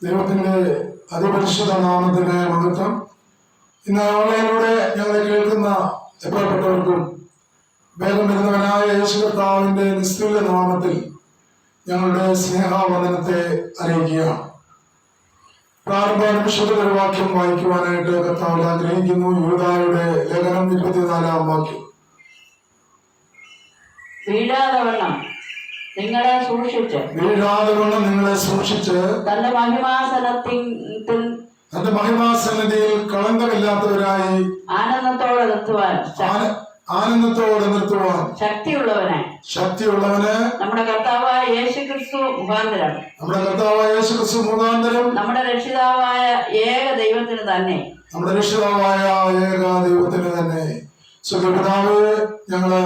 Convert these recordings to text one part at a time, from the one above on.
ദൈവത്തിന്റെ അതിപരിശുദ്ധ നാമത്തിന് മഹത്വം. ഇന്ന് ഓൺലൈനിലൂടെ ഞങ്ങളെ കേൾക്കുന്ന എപ്പോഴപ്പെട്ടവർക്കും വേഗം വരുന്നവനായ യേശു കർത്താവിന്റെ നിസ്തുല്യ നാമത്തിൽ ഞങ്ങളുടെ സ്നേഹവന്ദനത്തെ അറിയിക്കുകയാണ്. പ്രാരംഭ നിമിഷത്തിൽ ഒരു വാക്യം വായിക്കുവാനായിട്ട് കർത്താവിൽ ആഗ്രഹിക്കുന്നു. യൂദായുടെ ലേഖനം 24-ാം വാക്യം. വീഴാതെ വണ്ണം നിങ്ങളെ സൂക്ഷിച്ച് തന്റെ മഹിമാസന്നതിയിൽ കളങ്കമില്ലാത്തവരായി ആനന്ദത്തോടെ നിർത്തുവാൻ ശക്തിയുള്ളവന് നമ്മുടെ കർത്താവായ യേശുക്രിസ്തു മുഖാന്തരം നമ്മുടെ രക്ഷിതാവായ ഏക ദൈവത്തിന് തന്നെ സുഖപിതാവ്, ഞങ്ങള്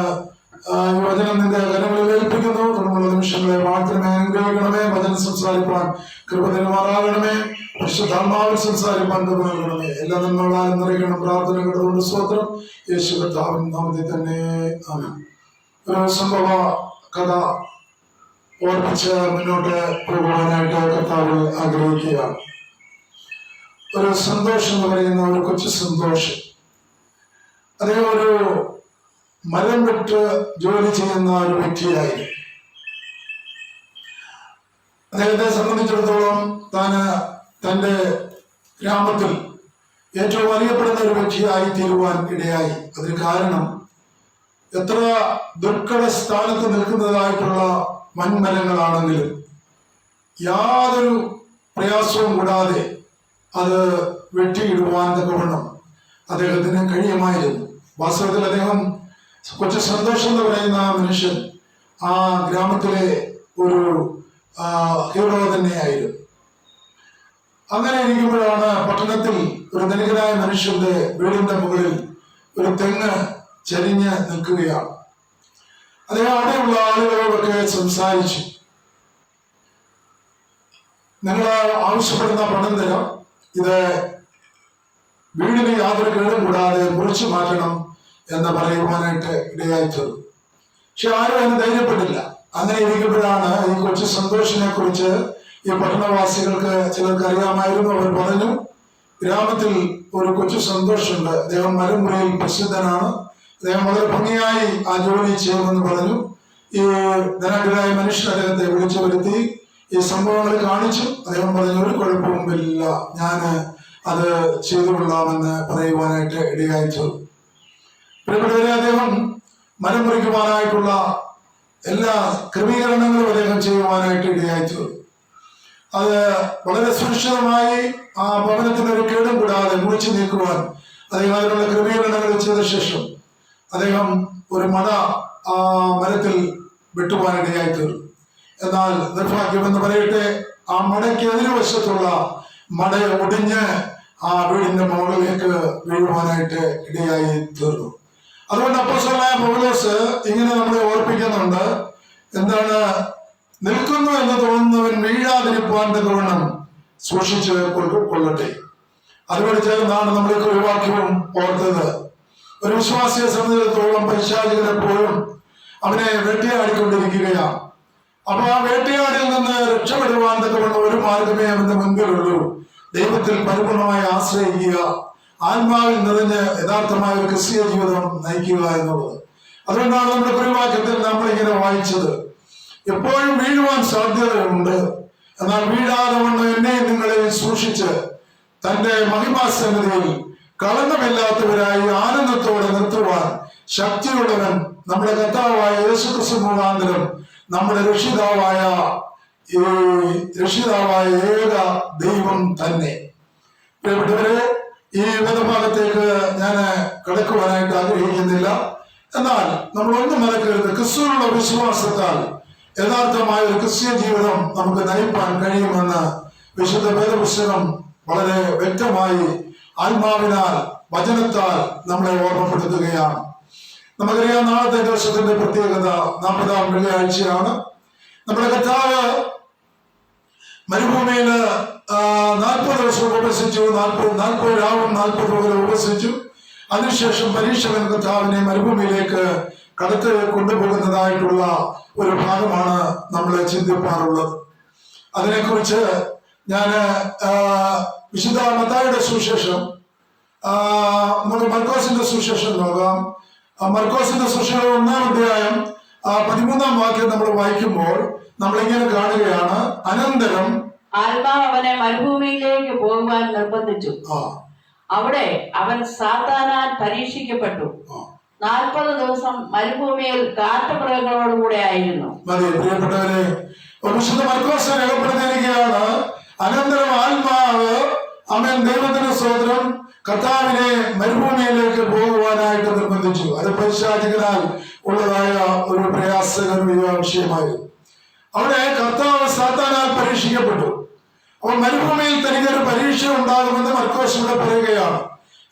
ഈ വചനം നിന്റെ കരങ്ങളിൽ ഏൽപ്പിക്കുന്നു. തുടർന്നുള്ള നിമിഷങ്ങളെ മാത്രമേ അനുഗ്രഹിക്കണമേ. വചനം സംസാരിപ്പാൻ കൃപ തരുമാറാകണമേ. പരിശുദ്ധാത്മാവിൽ സംസാരിപ്പാൻ കൃപ നൽകണമേ. എല്ലാ നന്മകളാലും നിറയ്ക്കണം. പ്രാർത്ഥനകളുടെ കൊണ്ട് സ്തോത്രം. യേശു കർത്താവിൻ നാമത്തിൽ തന്നെ ആമേൻ. ഒരു സംഭവ കഥ ഓർപ്പിച്ച് മുന്നോട്ട് പോകുവാനായിട്ട് കർത്താവ് ആഗ്രഹിക്കുകയാണ്. ഒരു സന്തോഷം എന്ന് പറയുന്ന ഒരു കൊച്ചു സന്തോഷം. അദ്ദേഹം ഒരു മരം വെട്ട് ജോലി ചെയ്യുന്ന ഒരു വ്യക്തിയായിരുന്നു. അദ്ദേഹത്തെ സംബന്ധിച്ചിടത്തോളം തന്റെ ഗ്രാമത്തിൽ ഏറ്റവും അറിയപ്പെടുന്ന ഒരു വ്യക്തിയായി തീരുവാൻ ഇടയായി. അതിന് കാരണം എത്ര ദുർഘട സ്ഥാനത്ത് നിൽക്കുന്നതായിട്ടുള്ള വൻമരങ്ങളാണെങ്കിലും യാതൊരു പ്രയാസവും കൂടാതെ അത് വെട്ടിയിടുവാൻ തക്കവണ്ണം അദ്ദേഹത്തിന് കഴിയുമായിരുന്നു. വാസ്തവത്തിൽ അദ്ദേഹം കൊച്ചു സന്തോഷം എന്ന് പറയുന്ന മനുഷ്യൻ ആ ഗ്രാമത്തിലെ ഒരു ഹീറോ തന്നെയായിരുന്നു. അങ്ങനെ ഇരിക്കുമ്പോഴാണ് പട്ടണത്തിൽ ഒരു ധനികനായ മനുഷ്യന്റെ വീടിന്റെ മുകളിൽ ഒരു തെങ്ങ് ചരിഞ്ഞ് നിൽക്കുകയാണ്. അദ്ദേഹം അവിടെയുള്ള ആളുകളോടൊക്കെ സംസാരിച്ചു. നിങ്ങൾ ആവശ്യപ്പെടുന്ന പണം തരാം, ഇത് വീടിന് യാതൊരു കേടും കൂടാതെ മുറിച്ചു മാറ്റണം എന്ന് പറയുവാനായിട്ട് ഇടയായിട്ടത്. പക്ഷെ ആരും അതിന് ധൈര്യപ്പെട്ടില്ല. അങ്ങനെ ഇരിക്കുമ്പോഴാണ് ഈ കൊച്ചു സന്തോഷിനെ കുറിച്ച് ഈ പട്ടണവാസികൾക്ക് ചിലർക്ക് അറിയാമായിരുന്നു. അവർ പറഞ്ഞു, ഗ്രാമത്തിൽ ഒരു കൊച്ചു സന്തോഷുണ്ട്, അദ്ദേഹം മരമുറിയിൽ പ്രസിദ്ധനാണ്, അദ്ദേഹം വളരെ ഭംഗിയായി ആ ജോലി ചെയ്യുമെന്ന് പറഞ്ഞു. ഈ ധനാഢ്യരായ മനുഷ്യൻ അദ്ദേഹത്തെ വിളിച്ചു വരുത്തി ഈ സംഭവങ്ങൾ കാണിച്ചു. അദ്ദേഹം പറഞ്ഞു, ഒരു കുഴപ്പവുമില്ല, ഞാൻ അത് ചെയ്തുകൊള്ളാമെന്ന് പറയുവാനായിട്ട് ഇടയായിട്ടത്. പ്രിയപ്പെട്ടവരെ, അദ്ദേഹം മരം മുറിക്കുവാനായിട്ടുള്ള എല്ലാ ക്രമീകരണങ്ങളും അദ്ദേഹം ചെയ്യുവാനായിട്ട് ഇടയായിച്ചു. അത് വളരെ സുരക്ഷിതമായി ആ ഭവനത്തിന് ഒരു കേടും കൂടാതെ മുറിച്ചു നീക്കുവാൻ അദ്ദേഹം അതിനുള്ള ക്രമീകരണങ്ങൾ ചെയ്ത ശേഷം അദ്ദേഹം ഒരു മട ആ മരത്തിൽ വെട്ടുവാനിടയായിത്തീർന്നു. എന്നാൽ നിർഭാഗ്യമെന്ന് പറയട്ടെ, ആ മടയ്ക്ക് എതിർവശത്തുള്ള മട ഒടിഞ്ഞ് ആ വീടിന്റെ മുകളിലേക്ക് വീഴുവാനായിട്ട് ഇടയായി തീർന്നു. അതുകൊണ്ട് അപ്പോസ്തലനായ പൗലോസ് ഇങ്ങനെ നമ്മളെ ഓർപ്പിക്കുന്നുണ്ട്. എന്താണ്? നിൽക്കുന്നു എന്ന് തോന്നുന്നവൻ വീഴാതിരിപ്പാൻ തക്കവണ്ണം സൂക്ഷിച്ച് കൊള്ളട്ടെ. അതുകൊണ്ട് ചേർന്നാണ് നമ്മളൊക്കെ ഒരു വാക്യവും ഓർത്തത്. ഒരു വിശ്വാസിയെ സംബന്ധിച്ചിടത്തോളം പൈശാചികൻ എപ്പോഴും അവനെ വേട്ടയാടിക്കൊണ്ടിരിക്കുകയാണ്. അപ്പൊ ആ വേട്ടയാടിൽ നിന്ന് രക്ഷപ്പെടുവാൻ തക്കവണ്ണം ഒരു മാർഗമേ അവന്റെ മുൻപിലുള്ളൂ: ദൈവത്തിൽ പരിപൂർണമായി ആശ്രയിക്കുക, ആത്മാവിൽ നിറഞ്ഞ് യഥാർത്ഥമായ ഒരു ക്രിസ്തീയ ജീവിതം നയിക്കുക എന്നുള്ളത്. അതുകൊണ്ടാണ് നമ്മുടെ കുറിവാക്യത്തിൽ നമ്മൾ ഇങ്ങനെ വായിച്ചത്, എപ്പോഴും വീഴുവാൻ സാധ്യതയുണ്ട്, എന്നാൽ വീഴാതെ വണ്ണം എന്നെയും നിങ്ങളെയും സൂക്ഷിച്ച് തന്റെ മഹിമാസന്നതിയിൽ കളങ്കമില്ലാത്തവരായി ആനന്ദത്തോടെ നിർത്തുവാൻ ശക്തിയുള്ളവൻ നമ്മുടെ കർത്താവായ യേശുക്രിസ്തു മുഖാന്തരം നമ്മുടെ രക്ഷിതാവായ ഏക ദൈവം തന്നെ. പ്രിയപ്പെട്ടവരെ, ഈ വേദഭാഗത്തേക്ക് ഞാൻ കടക്കുവാനായിട്ട് ആഗ്രഹിക്കുന്നില്ല. എന്നാൽ നമ്മൾ ഒന്നും മറക്കരുത്, ക്രിസ്തുവിനുള്ള വിശ്വാസത്താൽ യഥാർത്ഥമായ ഒരു ക്രിസ്തീയ ജീവിതം നമുക്ക് നയിപ്പാൻ കഴിയുമെന്ന് വിശുദ്ധ വേദപുസ്തകം വളരെ വ്യക്തമായി ആത്മാവിനാൽ വചനത്താൽ നമ്മളെ ഓർമ്മപ്പെടുത്തുകയാണ്. നമുക്കറിയാം, നാളത്തെ ദിവസത്തിന്റെ പ്രത്യേകത 40-ാം വെള്ളിയാഴ്ചയാണ്. നമ്മുടെ കർത്താവ് മരുഭൂമിയിൽ 40 ദിവസം ഉപവസിച്ചു. 40 രാവും 40 പകലും ഉപവസിച്ചു. അതിനുശേഷം പരീക്ഷകൻ കർത്താവിനെ മരുഭൂമിയിലേക്ക് കടത്ത് കൊണ്ടുപോകുന്നതായിട്ടുള്ള ഒരു ഭാഗമാണ് നമ്മൾ ചിന്തിപ്പാറുള്ളത്. അതിനെക്കുറിച്ച് ഞാൻ വിശുദ്ധ മത്തായിയുടെ സുവിശേഷം നമുക്ക് മർക്കോസിന്റെ സുവിശേഷം നോക്കാം. മർക്കോസിന്റെ സുവിശേഷം 1-ാം അധ്യായം 13-ാം വാക്യം നമ്മൾ വായിക്കുമ്പോൾ നമ്മളിങ്ങനെ കാണുകയാണ്, അനന്തരം ആത്മാവ് അവനെ മരുഭൂമിയിലേക്ക് പോകുവാൻ നിർബന്ധിച്ചു. അവിടെ അവൻ സാത്താനാൽ പരീക്ഷിക്കപ്പെട്ടു. 40 ദിവസം മരുഭൂമിയിൽ കാട്ടുമൃഗങ്ങളോടുകൂടെ ആയിരുന്നു. മതി പ്രിയപ്പെട്ടവരെ, വിശുദ്ധ മർക്കോസ് രേഖപ്പെടുത്തിയിരിക്കുകയാണ്, അനന്തരം ആത്മാവ് അവൻ ദൈവത്തിന് സ്തോത്രം കർത്താവിനെ മരുഭൂമിയിലേക്ക് പോകുവാനായിട്ട് നിർബന്ധിച്ചു. അത് പൈശാചികനാൽ ഉള്ളതായ ഒരു പ്രയാസകരമായ വിഷയമായിരുന്നു. അവിടെ കർത്താവ് സാത്താനാൽ പരീക്ഷിക്കപ്പെട്ടു. അപ്പോൾ മരുഭൂമിയിൽ തനിക്കൊരു പരീക്ഷ ഉണ്ടാകുമെന്ന് മർക്കോസ് ഇവിടെ പറയുകയാണ്.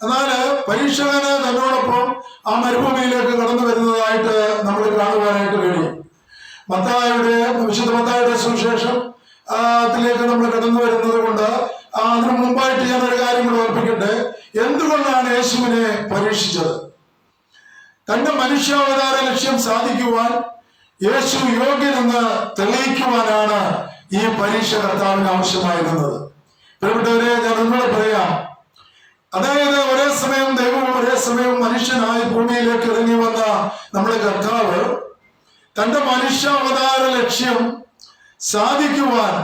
എന്നാല് പരീക്ഷകന് തന്നോടൊപ്പം ആ മരുഭൂമിയിലേക്ക് കടന്നു വരുന്നതായിട്ട് നമ്മൾ കാണുവാനായിട്ട് കഴിയും. വിശുദ്ധ മത്തായിയുടെ സുവിശേഷം ത്തിലേക്ക് നമ്മൾ കടന്നു വരുന്നത് കൊണ്ട് അതിനു മുമ്പായിട്ട് ഞാൻ ഒരു കാര്യം കൂടെ ഓർപ്പിക്കട്ടെ. എന്തുകൊണ്ടാണ് യേശുവിനെ പരീക്ഷിച്ചത്? തന്റെ മനുഷ്യാവതാര ലക്ഷ്യം സാധിക്കുവാൻ യേശു യോഗ്യനെന്ന് തെളിയിക്കുവാനാണ് ഈ പരീക്ഷ കർത്താവിന് ആവശ്യമായിരുന്നത്. പ്രിയപ്പെട്ടവരെ, ഞാൻ ഒന്നുകൂടെ പറയാം. അതായത് ഒരേ സമയം ദൈവവും ഒരേ സമയം മനുഷ്യനായി ഭൂമിയിലേക്ക് ഇറങ്ങി വന്ന നമ്മുടെ കർത്താവ് തന്റെ മനുഷ്യാവതാര ലക്ഷ്യം സാധിക്കുവാൻ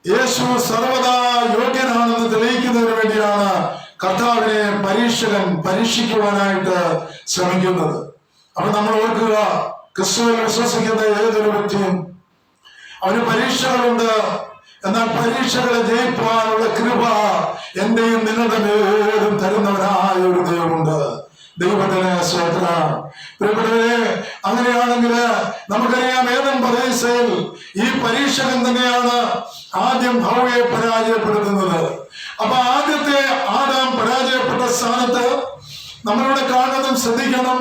യേശു സർവദാ യോഗ്യനാണെന്ന് തെളിയിക്കുന്നതിന് വേണ്ടിയാണ് കർത്താവിനെ പരീക്ഷിക്കുവാനായിട്ട് ശ്രമിക്കുന്നത്. അപ്പൊ നമ്മൾ ഓർക്കുക, ക്രിസ്തുവിൽ വിശ്വസിക്കുന്ന ഏതൊരു വ്യക്തിയും അവന് പരീക്ഷകളുണ്ട്. എന്നാൽ പരീക്ഷകളെ ജയിക്കുവാനുള്ള കൃപ എന്റെയും നിങ്ങളുടെ മേലും തരുന്നവനായ ഒരു ദൈവമുണ്ട്. ദൈവത്തിന് സ്തോത്രം. പ്രിയപ്പെട്ടവരെ, അങ്ങനെയാണെങ്കിൽ നമുക്കറിയാം, ഏദൻ പർദീസയിൽ ഈ പരീക്ഷകൻ തന്നെയാണ് ആദ്യം ഹവ്വയെ പരാജയപ്പെടുത്തുന്നത്. അപ്പൊ ആദ്യത്തെ ആദാം പരാജയപ്പെട്ട സ്ഥാനത്ത് നമ്മളിവിടെ കാണുന്നതും ശ്രദ്ധിക്കണം.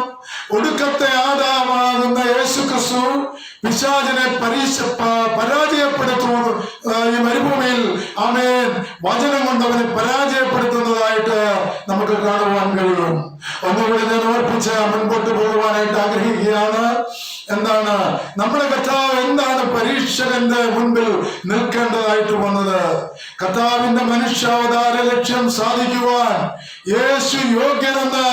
ഒടുക്കത്തെ ആദാമാകുന്ന യേശു ക്രിസ്തു പിശാചിനെ പരാജയപ്പെടുത്തുന്നു. ഈ മരുഭൂമിയിൽ ആമേൻ വചനം കൊണ്ട് അവനെ പരാജയപ്പെടുത്തുന്നതായിട്ട് നമുക്ക് കാണുവാൻ കഴിയും. ഒന്നുകൂടി ഞാൻ ഓർപ്പിച്ച് മുൻപോട്ട് പോകുവാനായിട്ട് ആഗ്രഹിക്കുകയാണ്. എന്താണ് നമ്മുടെ കർത്താവ് എന്താണ് പരീക്ഷകന്റെ മുൻപിൽ നിൽക്കേണ്ടതായിട്ട് വന്നത്? കർത്താവിന്റെ മനുഷ്യാവതാര ലക്ഷ്യം സാധിക്കുവാൻ യേശു യോഗ്യനെന്ന്,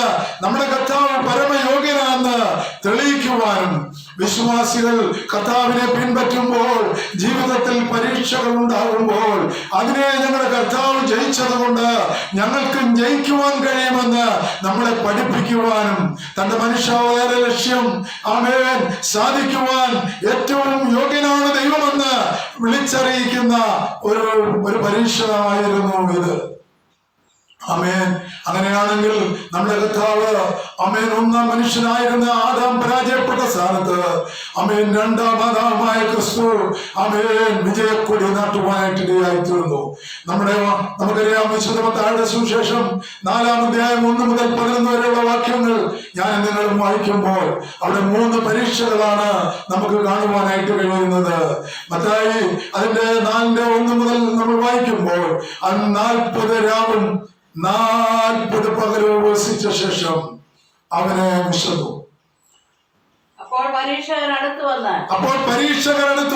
നമ്മുടെ കർത്താവ് പരമയോഗ്യനാണെന്ന് തെളിയിക്കുവാനും വിശ്വാസികൾ കർത്താവിനെ പിൻപറ്റുമ്പോൾ ജീവിതത്തിൽ പരീക്ഷകൾ ഉണ്ടാകുമ്പോൾ അതിനെ ഞങ്ങളുടെ കർത്താവ് ജയിച്ചത് കൊണ്ട് ഞങ്ങൾക്കും ജയിക്കുവാൻ കഴിയുമെന്ന് നമ്മളെ പഠിപ്പിക്കുവാനും തന്റെ മനുഷ്യാവതാര ലക്ഷ്യം ആമേൻ സാധിക്കുവാൻ ഏറ്റവും യോഗ്യനാണ് ദൈവമെന്ന് വിളിച്ചറിയിക്കുന്ന ഒരു പരീക്ഷണമായിരുന്നു ഇത്. ആമേൻ. അങ്ങനെയാണെങ്കിൽ നമ്മുടെ കർത്താവ് ആമേൻ ഒന്നാം മനുഷ്യനായിരുന്ന ആദാം പരാജയപ്പെട്ട സ്ഥാനത്ത് ആമേൻ രണ്ടാം ആദാമായ ക്രിസ്തു ആമേൻ വിജയക്കൊടി നാട്ടുവാനായിട്ട് ഇടയായിത്തീർന്നു. നമുക്കറിയാം, വിശുദ്ധ മത്തായിയുടെ സുവിശേഷം 4-ാം അധ്യായം 1 മുതൽ 11 വരെയുള്ള വാക്യങ്ങൾ ഞാൻ നിങ്ങളും വായിക്കുമ്പോൾ അവിടെ 3 പരീക്ഷകളാണ് നമുക്ക് കാണുവാനായിട്ട് കഴിയുന്നത്. മത്തായി അതിന്റെ 4-ന്റെ 1 മുതൽ നമ്മൾ വായിക്കുമ്പോൾ 40 രാവും 40 പകലും ഉപവസിച്ച ശേഷം അവനെ വിശന്നു. അപ്പോൾ പരീക്ഷകർ അടുത്തു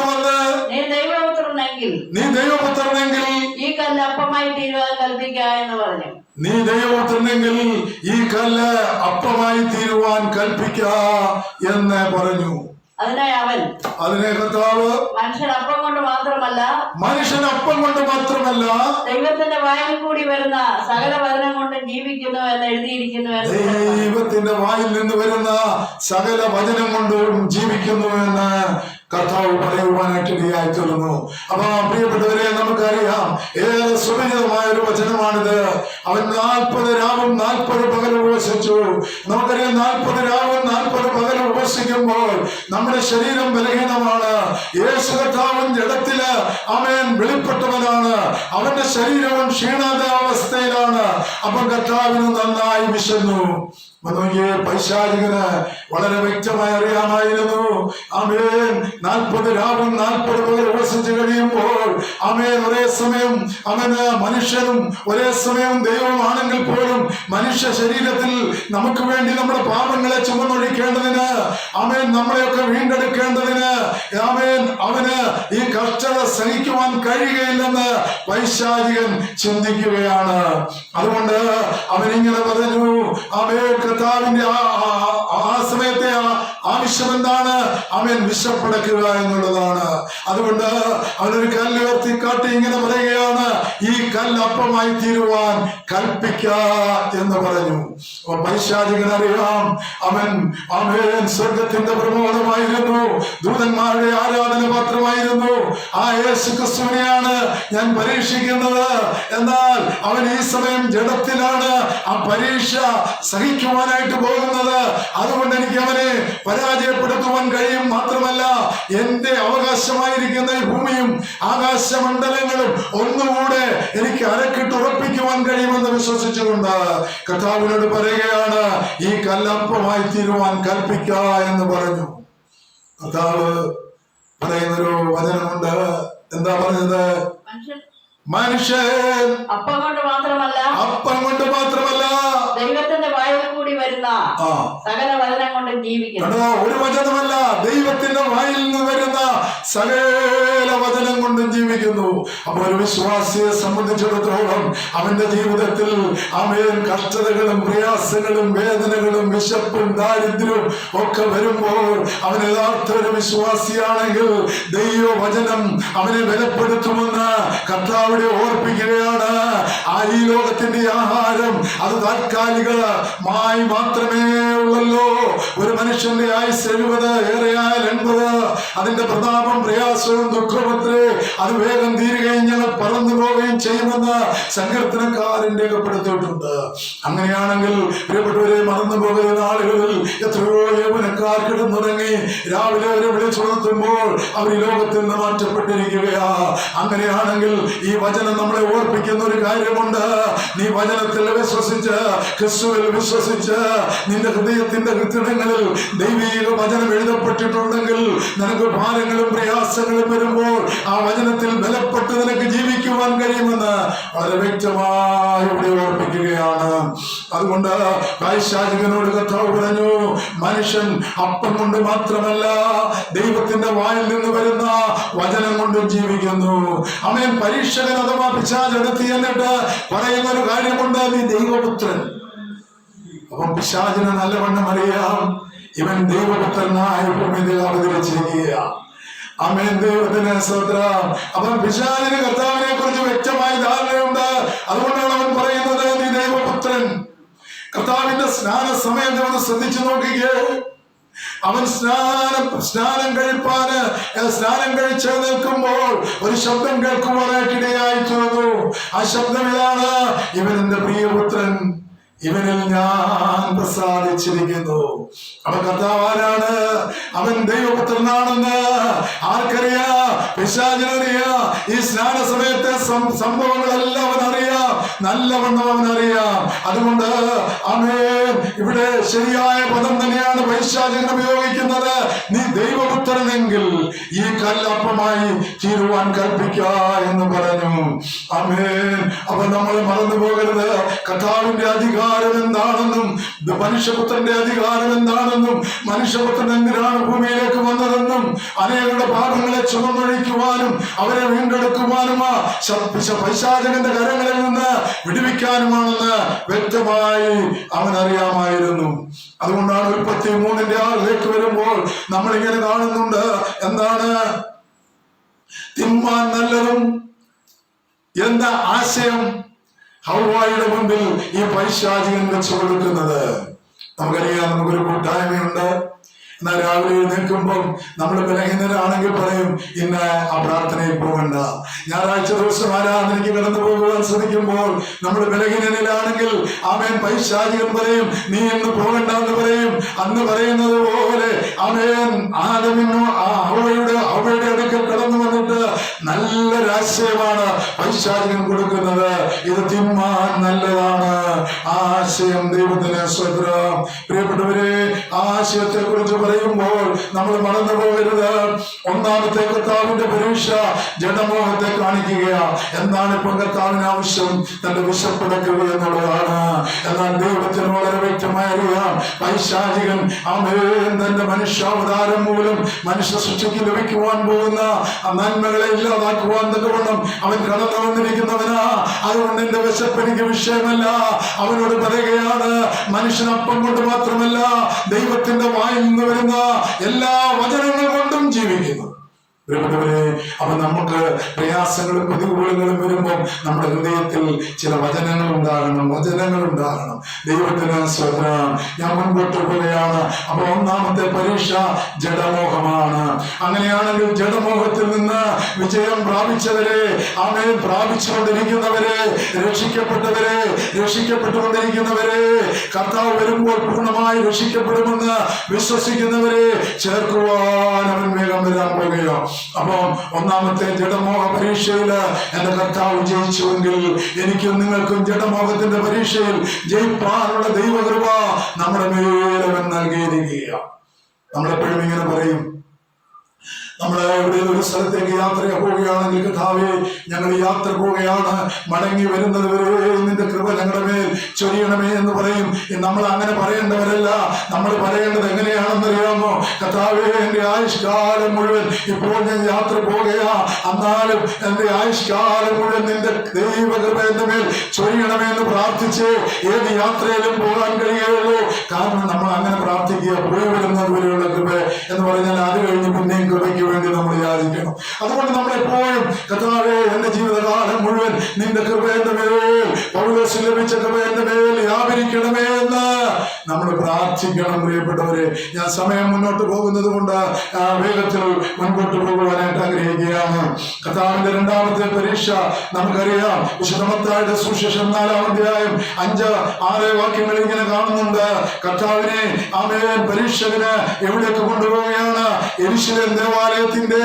വന്ന് നീ ദൈവപുത്രനെങ്കിൽ ഈ കല്ല് അപ്പമായി തീരുവാൻ കൽപ്പിക്ക എന്ന് പറഞ്ഞു. നീ ദൈവപുത്രനെങ്കിൽ ഈ കല്ല് അപ്പമായി തീരുവാൻ കൽപ്പിക്ക എന്ന് പറഞ്ഞു. അതിനെ കർത്താവ് മനുഷ്യൻ അപ്പം കൊണ്ട് മാത്രമല്ല ദൈവത്തിന്റെ വായിൽ കൂടി വരുന്ന സകല വചനം കൊണ്ട് ജീവിക്കുന്നു എന്ന് എഴുതിയിരിക്കുന്നു. ദൈവത്തിന്റെ വായിൽ നിന്ന് വരുന്ന സകല വചനം കൊണ്ടും ജീവിക്കുന്നു എന്ന് കർത്താവ് പറയുവാനായിട്ട് ഇടയായിത്തീർന്നു. അപ്പൊ പ്രിയപ്പെട്ടവരെ, നമുക്കറിയാം ഏറെ സുപരിചിതമായ ഒരു വചനമാണിത്. അവൻ 40 രാവും 40 പകലും ഉപവസിച്ചു. നമുക്കറിയാം 40 രാവും 40 പകലും ഉപവസിക്കുമ്പോൾ നമ്മുടെ ശരീരം ബലഹീനമാണ്. യേശു കർത്താവൻ ജഡത്തില് അവൻ വെളിപ്പെട്ടവനാണ്. അവന്റെ ശരീരവും ക്ഷീണാവസ്ഥയിലാണ്. അപ്പം കർത്താവിന് നന്നായി വിശന്നു. നോക്കിയേ, പൈശാചികന് വളരെ വ്യക്തമായി അറിയാമായിരുന്നു. ആമേൻ, 40 രാവും 40 പകൽ ഉപസിച്ച് കഴിയുമ്പോൾ ആമേൻ ഒരേ സമയം അവന് മനുഷ്യനും ഒരേ സമയം ദൈവമാണെങ്കിൽ പോലും മനുഷ്യ ശരീരത്തിൽ നമുക്ക് വേണ്ടി നമ്മുടെ പാപങ്ങളെ ചുമന്നൊഴിക്കേണ്ടതിന്, ആമേൻ നമ്മളെയൊക്കെ വീണ്ടെടുക്കേണ്ടതിന്, ആമേൻ അവന് ഈ കഷ്ടത സഹിക്കുവാൻ കഴിയുകയില്ലെന്ന് പൈശാചികൻ ചിന്തിക്കുകയാണ്. അതുകൊണ്ട് അവനിങ്ങനെ പറഞ്ഞു, ആമേൻ കർത്താവിന്റെ ആ സമയത്തെ ആവശ്യം എന്താണ്? അവൻ വിശപ്പടക്കുക എന്നുള്ളതാണ്. അതുകൊണ്ട് അവനൊരു കല്ല് ഉയർത്തി കാട്ടി ഇങ്ങനെ പറയുകയാണ്, ഈ കല്ല് അപ്പമായി തീരുവാൻ കൽപ്പിക്ക എന്ന് പറഞ്ഞു. പൈശാചികൻ അറിയാം, അവൻ സ്വർഗത്തിന്റെ പ്രമോദമായിരുന്നു, ദൂതന്മാരുടെ ആരാധന പാത്രമായിരുന്നു. ആ യേശു ക്രിസ്തുവിനെയാണ് ഞാൻ പരീക്ഷിക്കുന്നത്. എന്നാൽ അവൻ ഈ സമയം ജഡത്തിലാണ് ആ പരീക്ഷ സഹിക്കുവാനായിട്ട് പോകുന്നത്. അതുകൊണ്ട് എനിക്ക് അവനെ പരാജയപ്പെടുത്തുവാൻ കഴിയും. മാത്രമല്ല, എന്റെ അവകാശമായിരിക്കുന്ന ഈ ഭൂമിയും ആകാശമണ്ഡലങ്ങളും ഒന്നുകൂടെ എനിക്ക് അരക്കിട്ടുറപ്പിക്കുവാൻ കഴിയുമെന്ന് വിശ്വസിച്ചുകൊണ്ട് കർത്താവിനോട് പറയുകയാണ്, ഈ കല്ലപ്പമായി തീരുവാൻ കൽപ്പിക്ക എന്ന് പറഞ്ഞു. കർത്താവ് പറയുന്നൊരു വചനമുണ്ട്. എന്താ പറഞ്ഞത്? മനുഷ്യൻ അപ്പം കൊണ്ട് മാത്രമല്ല ദൈവത്തിന്റെ വായിൽ കൂടി വരുന്ന സകല വചനം കൊണ്ട് ജീവിക്കുന്നു. ഒരു വചനമല്ല, ദൈവത്തിന്റെ വായിൽ നിന്ന് വരുന്ന സകല വചനം കൊണ്ടും ജീവിക്കുന്നു. അപ്പൊ ഒരു വിശ്വാസിയെ സംബന്ധിച്ചിടത്തോളം അവന്റെ ജീവിതത്തിൽ ആമേൻ കഷ്ടതകളും പ്രയാസങ്ങളും വേദനകളും വിശപ്പും ദാരിദ്ര്യവും ഒക്കെ വരുമ്പോൾ അവൻ യഥാർത്ഥ ഒരു വിശ്വാസിയാണെങ്കിൽ ദൈവവചനം അവനെ ബലപ്പെടുത്തുമെന്ന് കർത്താവ് ഓർപ്പിക്കുകയാണ്. ഈ ലോകത്തിന്റെ ആഹാരം അത് താൽക്കാലികമായി മാത്രമേ ഉള്ളല്ലോ. ഒരു മനുഷ്യന്റെ ആയുസ് 70, ഏറെയായാൽ 80. അതിന്റെ പ്രതാപം പ്രയാസവും ദുഃഖമത്രേ. അത് വേഗം തീരുകയും ഞങ്ങൾ പറന്നു പോവുകയും ചെയ്യുമെന്ന് സങ്കീർത്തനക്കാരൻ രേഖപ്പെടുത്തിയിട്ടുണ്ട്. അങ്ങനെയാണെങ്കിൽ പ്രിയപ്പെട്ടവരെ, മറന്നു പോകുന്ന ആളുകളിൽ എത്രയോ യൗവനക്കാർ കിടന്നുറങ്ങി രാവിലെ അവരെ വിളിച്ചുണർത്തുമ്പോൾ അവർ ഈ ലോകത്തിൽ നിന്ന് മാറ്റപ്പെട്ടിരിക്കുകയാ. അങ്ങനെയാണെങ്കിൽ ഈ വചനം നമ്മളെ ഓർപ്പിക്കുന്ന ഒരു കാര്യമുണ്ട്. നീ വചനത്തിൽ വിശ്വസിച്ച്, ക്രിസ്തുവിൽ വിശ്വസിച്ച്, നിന്റെ ഹൃദയത്തിന്റെ ഹൃദയങ്ങളിൽ ദൈവീക വചനം എഴുതപ്പെട്ടിട്ടുണ്ടെങ്കിൽ നിനക്ക് ഭാരങ്ങളും പ്രയാസങ്ങളും വരുമ്പോൾ ആ വചനത്തിൽ ബലപ്പെട്ട് നിനക്ക് ജീവിക്കുവാൻ കഴിയുമെന്ന് വളരെ വ്യക്തമായി ഇവിടെ ഓർപ്പിക്കുകയാണ്. അതുകൊണ്ട് പൈശാചികനോട് കർത്താവ് പറഞ്ഞു, മനുഷ്യൻ അപ്പം കൊണ്ട് മാത്രമല്ല ദൈവത്തിന്റെ വായിൽ നിന്ന് വരുന്ന വചനം കൊണ്ടും ജീവിക്കുന്നു. അവൻ പരീക്ഷകൻ അഥവാ പിശാചെടുത്ത് എന്നിട്ട് പറയുന്ന ഒരു കാര്യമുണ്ട്, നീ ദൈവപുത്രൻ. അപ്പം പിശാചിന് നല്ലവണ്ണം അറിയാം, ഇവൻ ദൈവപുത്രനായി ഭൂമിയിൽ അവതരിച്ചിരിക്കുക. ആമേൻ, ദൈവത്തിന് സ്തോത്രം. അപ്പം പിശാചിന് കർത്താവിനെ കുറിച്ച് വ്യക്തമായ ധാരണയുണ്ട്. അതുകൊണ്ടാണ് അവൻ പറയുന്നത്, നീ ദൈവപുത്രൻ. കർത്താവിന്റെ സ്നാന സമയം ഒന്ന് ശ്രദ്ധിച്ചു നോക്കിക്കേ. അവൻ സ്നാനം കഴിച്ച് നിൽക്കുമ്പോൾ ഒരു ശബ്ദം കേൾക്കുവാനായിട്ട് ഇടയായി തീർന്നു. ആ ശബ്ദം ഇതാണ്, ഇവൻ എന്റെ പ്രിയപുത്രൻ, ഇവനിൽ ഞാൻ പ്രസാദിച്ചിരിക്കുന്നു. അവൻ കർത്താവാനാണ്, അവൻ ദൈവപുത്രനാണെന്ന് ആർക്കറിയാം? പിശാചിനറിയാം. ഈ സ്നാന സമയത്തെ സംഭവങ്ങളെല്ലാം അവനറിയാം, നല്ലവണ്ണം അവനറിയാം. അതുകൊണ്ട് ആമേൻ, ഇവിടെ ശരിയായ പദം തന്നെയാണ് പൈശാചികൻ ഉപയോഗിക്കുന്നത്. നീ ദൈവപുത്രനെങ്കിൽ ഈ കല്ലപ്പമായി തീരുവാൻ കൽപ്പിക്ക എന്ന് പറഞ്ഞു. ആമേൻ. അപ്പൊ നമ്മൾ മറന്നു പോകരുത്, കർത്താവിന്റെ അധികാരം എന്താണെന്നും മനുഷ്യപുത്രന്റെ അധികാരം എന്താണെന്നും മനുഷ്യപുത്രൻ എന്തിനാണ് ഭൂമിയിലേക്ക് വന്നതെന്നും അനേകരുടെ പാപങ്ങളെ ചുമന്നൊഴിക്കുവാനും അവരെ വീണ്ടെടുക്കുവാനുമാ പൈശാചകന്റെ കരങ്ങളിൽ നിന്ന് വിടുവിക്കാനുമാണെന്ന് വ്യക്തമായി അവൻ അറിയാമായിരുന്നു. അതുകൊണ്ടാണ് 33-ന്റെ ആളിലേക്ക് വരുമ്പോൾ നമ്മൾ ഇങ്ങനെ കാണുന്നുണ്ട്. എന്താണ് തിന്മാൻ നല്ലതും എന്ന ആശയം ഹവ്വായുടെ മുമ്പിൽ ഈ പൈശാചികൻ വെച്ചു കൊടുക്കുന്നത്? നമുക്കറിയാം, നമുക്കൊരു കൂട്ടായ്മയുണ്ട്. എന്നാൽ രാവിലെ എഴുന്നേൽക്കുമ്പം നമ്മൾ ബലഹീനരാണെങ്കിൽ പറയും, ഇന്ന് ആ പ്രാർത്ഥനയിൽ പോകണ്ട. ഞായറാഴ്ച ദിവസം ആരാധനയ്ക്ക് കടന്നു പോകുവാൻ ശ്രമിക്കുമ്പോൾ നമ്മൾ ബലഹീനനിലാണെങ്കിൽ ആമേൻ പൈശാചികൻ പറയും, നീ ഇന്ന് പോകണ്ട എന്ന് പറയും. അന്ന് പറയുന്നത് പോലെ ആമേൻ ആദമിനോ അവയുടെ അടുക്കൽ കടന്നു വന്നിട്ട് നല്ലൊരു ആശയമാണ് പൈശാചികൻ കൊടുക്കുന്നത്. ഇത് തിന്മാൻ നല്ലതാണ്. ആശയം ദൈവത്തിന് സ്വതന്ത്രം. പ്രിയപ്പെട്ടവരെ, ആശയത്തെ കുറിച്ച് പറയുമ്പോൾ നമ്മൾ മറന്നു പോകരുത്. ഒന്നാമത്തെ കർത്താവിന്റെ പരീക്ഷ ജഡമോഹത്തെ കാണിക്കുകയാണ്. എന്താണ് ഇപ്പൊ കർത്താവിന് ആവശ്യം? തന്റെ വിശപ്പടക്കുക എന്നുള്ളതാണ്. എന്നാൽ ദൈവത്തിന് വളരെ വ്യക്തമായി അറിയാം, പൈശാചികൻ തന്റെ മനുഷ്യാവതാരം മൂലം മനുഷ്യ സൃഷ്ടിക്ക് ലഭിക്കുവാൻ പോകുന്ന നന്മകളെ ഇല്ലാതാക്കുവാൻ തക്കവണ്ണം അവൻ കടന്നു വന്നിരിക്കുന്നവനാ. അതുകൊണ്ട് എന്റെ വിശപ്പ് എനിക്ക് വിഷയമല്ല. അവനോട് പറയുകയാണ്, മനുഷ്യനപ്പം കൊണ്ട് മാത്രമല്ല ദൈവത്തിന്റെ വായിൽ നിന്ന് വരുന്ന എല്ലാ വചനങ്ങൾ കൊണ്ടും ജീവിക്കുന്നു. അപ്പൊ നമുക്ക് പ്രയാസങ്ങളും പ്രതികൂലങ്ങളും വരുമ്പോൾ നമ്മുടെ ഹൃദയത്തിൽ ചില വചനങ്ങൾ ഉണ്ടാകണം. ദൈവത്തിന് സ്വതന്ത്രം. ഞാൻ മുൻപോട്ട് പോവുകയാണ്. അപ്പൊ ഒന്നാമത്തെ പരീക്ഷ ജഡമോഹമാണ്. അങ്ങനെയാണെങ്കിൽ ജഡമോഹത്തിൽ നിന്ന് വിജയം പ്രാപിച്ചവരെ, ആമേൻ, പ്രാപിച്ചുകൊണ്ടിരിക്കുന്നവരെ, രക്ഷിക്കപ്പെട്ടുകൊണ്ടിരിക്കുന്നവരെ, കർത്താവ് വരുമ്പോൾ പൂർണ്ണമായി രക്ഷിക്കപ്പെടുമെന്ന് വിശ്വസിക്കുന്നവരെ ചേർക്കുവാൻ അവൻ വേഗം വരാൻ പോകുകയോ. അപ്പൊ ഒന്നാമത്തെ ജഡമോഹ പരീക്ഷയില് എന്റെ കർത്താവ് ജയിച്ചുവെങ്കിൽ എനിക്കും നിങ്ങൾക്കും ജഡമോഹത്തിന്റെ പരീക്ഷയിൽ ജയിപ്പാനുള്ള ദൈവകൃപ നമ്മുടെ മേലവൻ നൽകിയിരിക്കുകയാണ്. നമ്മളെപ്പോഴും ഇങ്ങനെ പറയും, നമ്മൾ എവിടെയും ഒരു സ്ഥലത്തേക്ക് യാത്ര പോവുകയാണെങ്കിൽ, കർത്താവേ, ഞങ്ങൾ യാത്ര പോവുകയാണ്, മടങ്ങി വരുന്നത് വരെ നിന്റെ കൃപ ഞങ്ങളുടെ മേൽ ചൊരിയണമേ എന്ന് പറയും. നമ്മൾ അങ്ങനെ പറയേണ്ടവരല്ല. നമ്മൾ പറയേണ്ടത് എങ്ങനെയാണെന്നറിയാമോ? കർത്താവേ, എന്റെ ആയുഷ്കാലം മുഴുവൻ ഇപ്പോൾ ഞാൻ യാത്ര പോവുകയാ, എന്നാലും എന്റെ ആയുഷ്കാലം മുഴുവൻ നിന്റെ ദൈവകൃപ എന്റെ മേൽ ചൊരിയണമേ എന്ന് പ്രാർത്ഥിച്ച് ഏത് യാത്രയിലും പോകാൻ കഴിയുകയുള്ളൂ. കാരണം നമ്മൾ അങ്ങനെ പ്രാർത്ഥിക്കുക, പോയി വരുന്നത് വരെയുള്ള കൃപ എന്ന് പറഞ്ഞാൽ അത് കഴിഞ്ഞ് പിന്നെയും കൃപയ്ക്ക് വേണ്ടി നമ്മൾ യാചിക്കണം. അതുകൊണ്ട് നമ്മളെപ്പോഴും, കർത്താവേ, എന്റെ ജീവിതകാലം മുഴുവൻ നിന്റെ കൃപ എന്റെ മേൽ, പൗലോസിന് ലഭിച്ച കൃപ എന്റെ മേൽ വ്യാപരിക്കണമേ എന്ന് നമ്മൾ പ്രാർത്ഥിക്കണം. പ്രിയപ്പെട്ടവരെ, ഞാൻ സമയം മുന്നോട്ട് പോകുന്നത് കൊണ്ട് വേഗത്തിൽ മുൻപോട്ട് പോകുവാനായിട്ട് ആഗ്രഹിക്കുകയാണ്. കർത്താവിന്റെ രണ്ടാമത്തെ പരീക്ഷ നമുക്കറിയാം. വിശുദ്ധ മത്തായിയുടെ സുവിശേഷം 4-ാം അധ്യായം 5-6 വാക്യങ്ങൾ ഇങ്ങനെ കാണുന്നുണ്ട്. കർത്താവിനെ ആമേൻ പരീക്ഷകന് എവിടേക്ക് കൊണ്ടുപോവുകയാണ്? യെരൂശലേം ദേവാലയത്തിന്റെ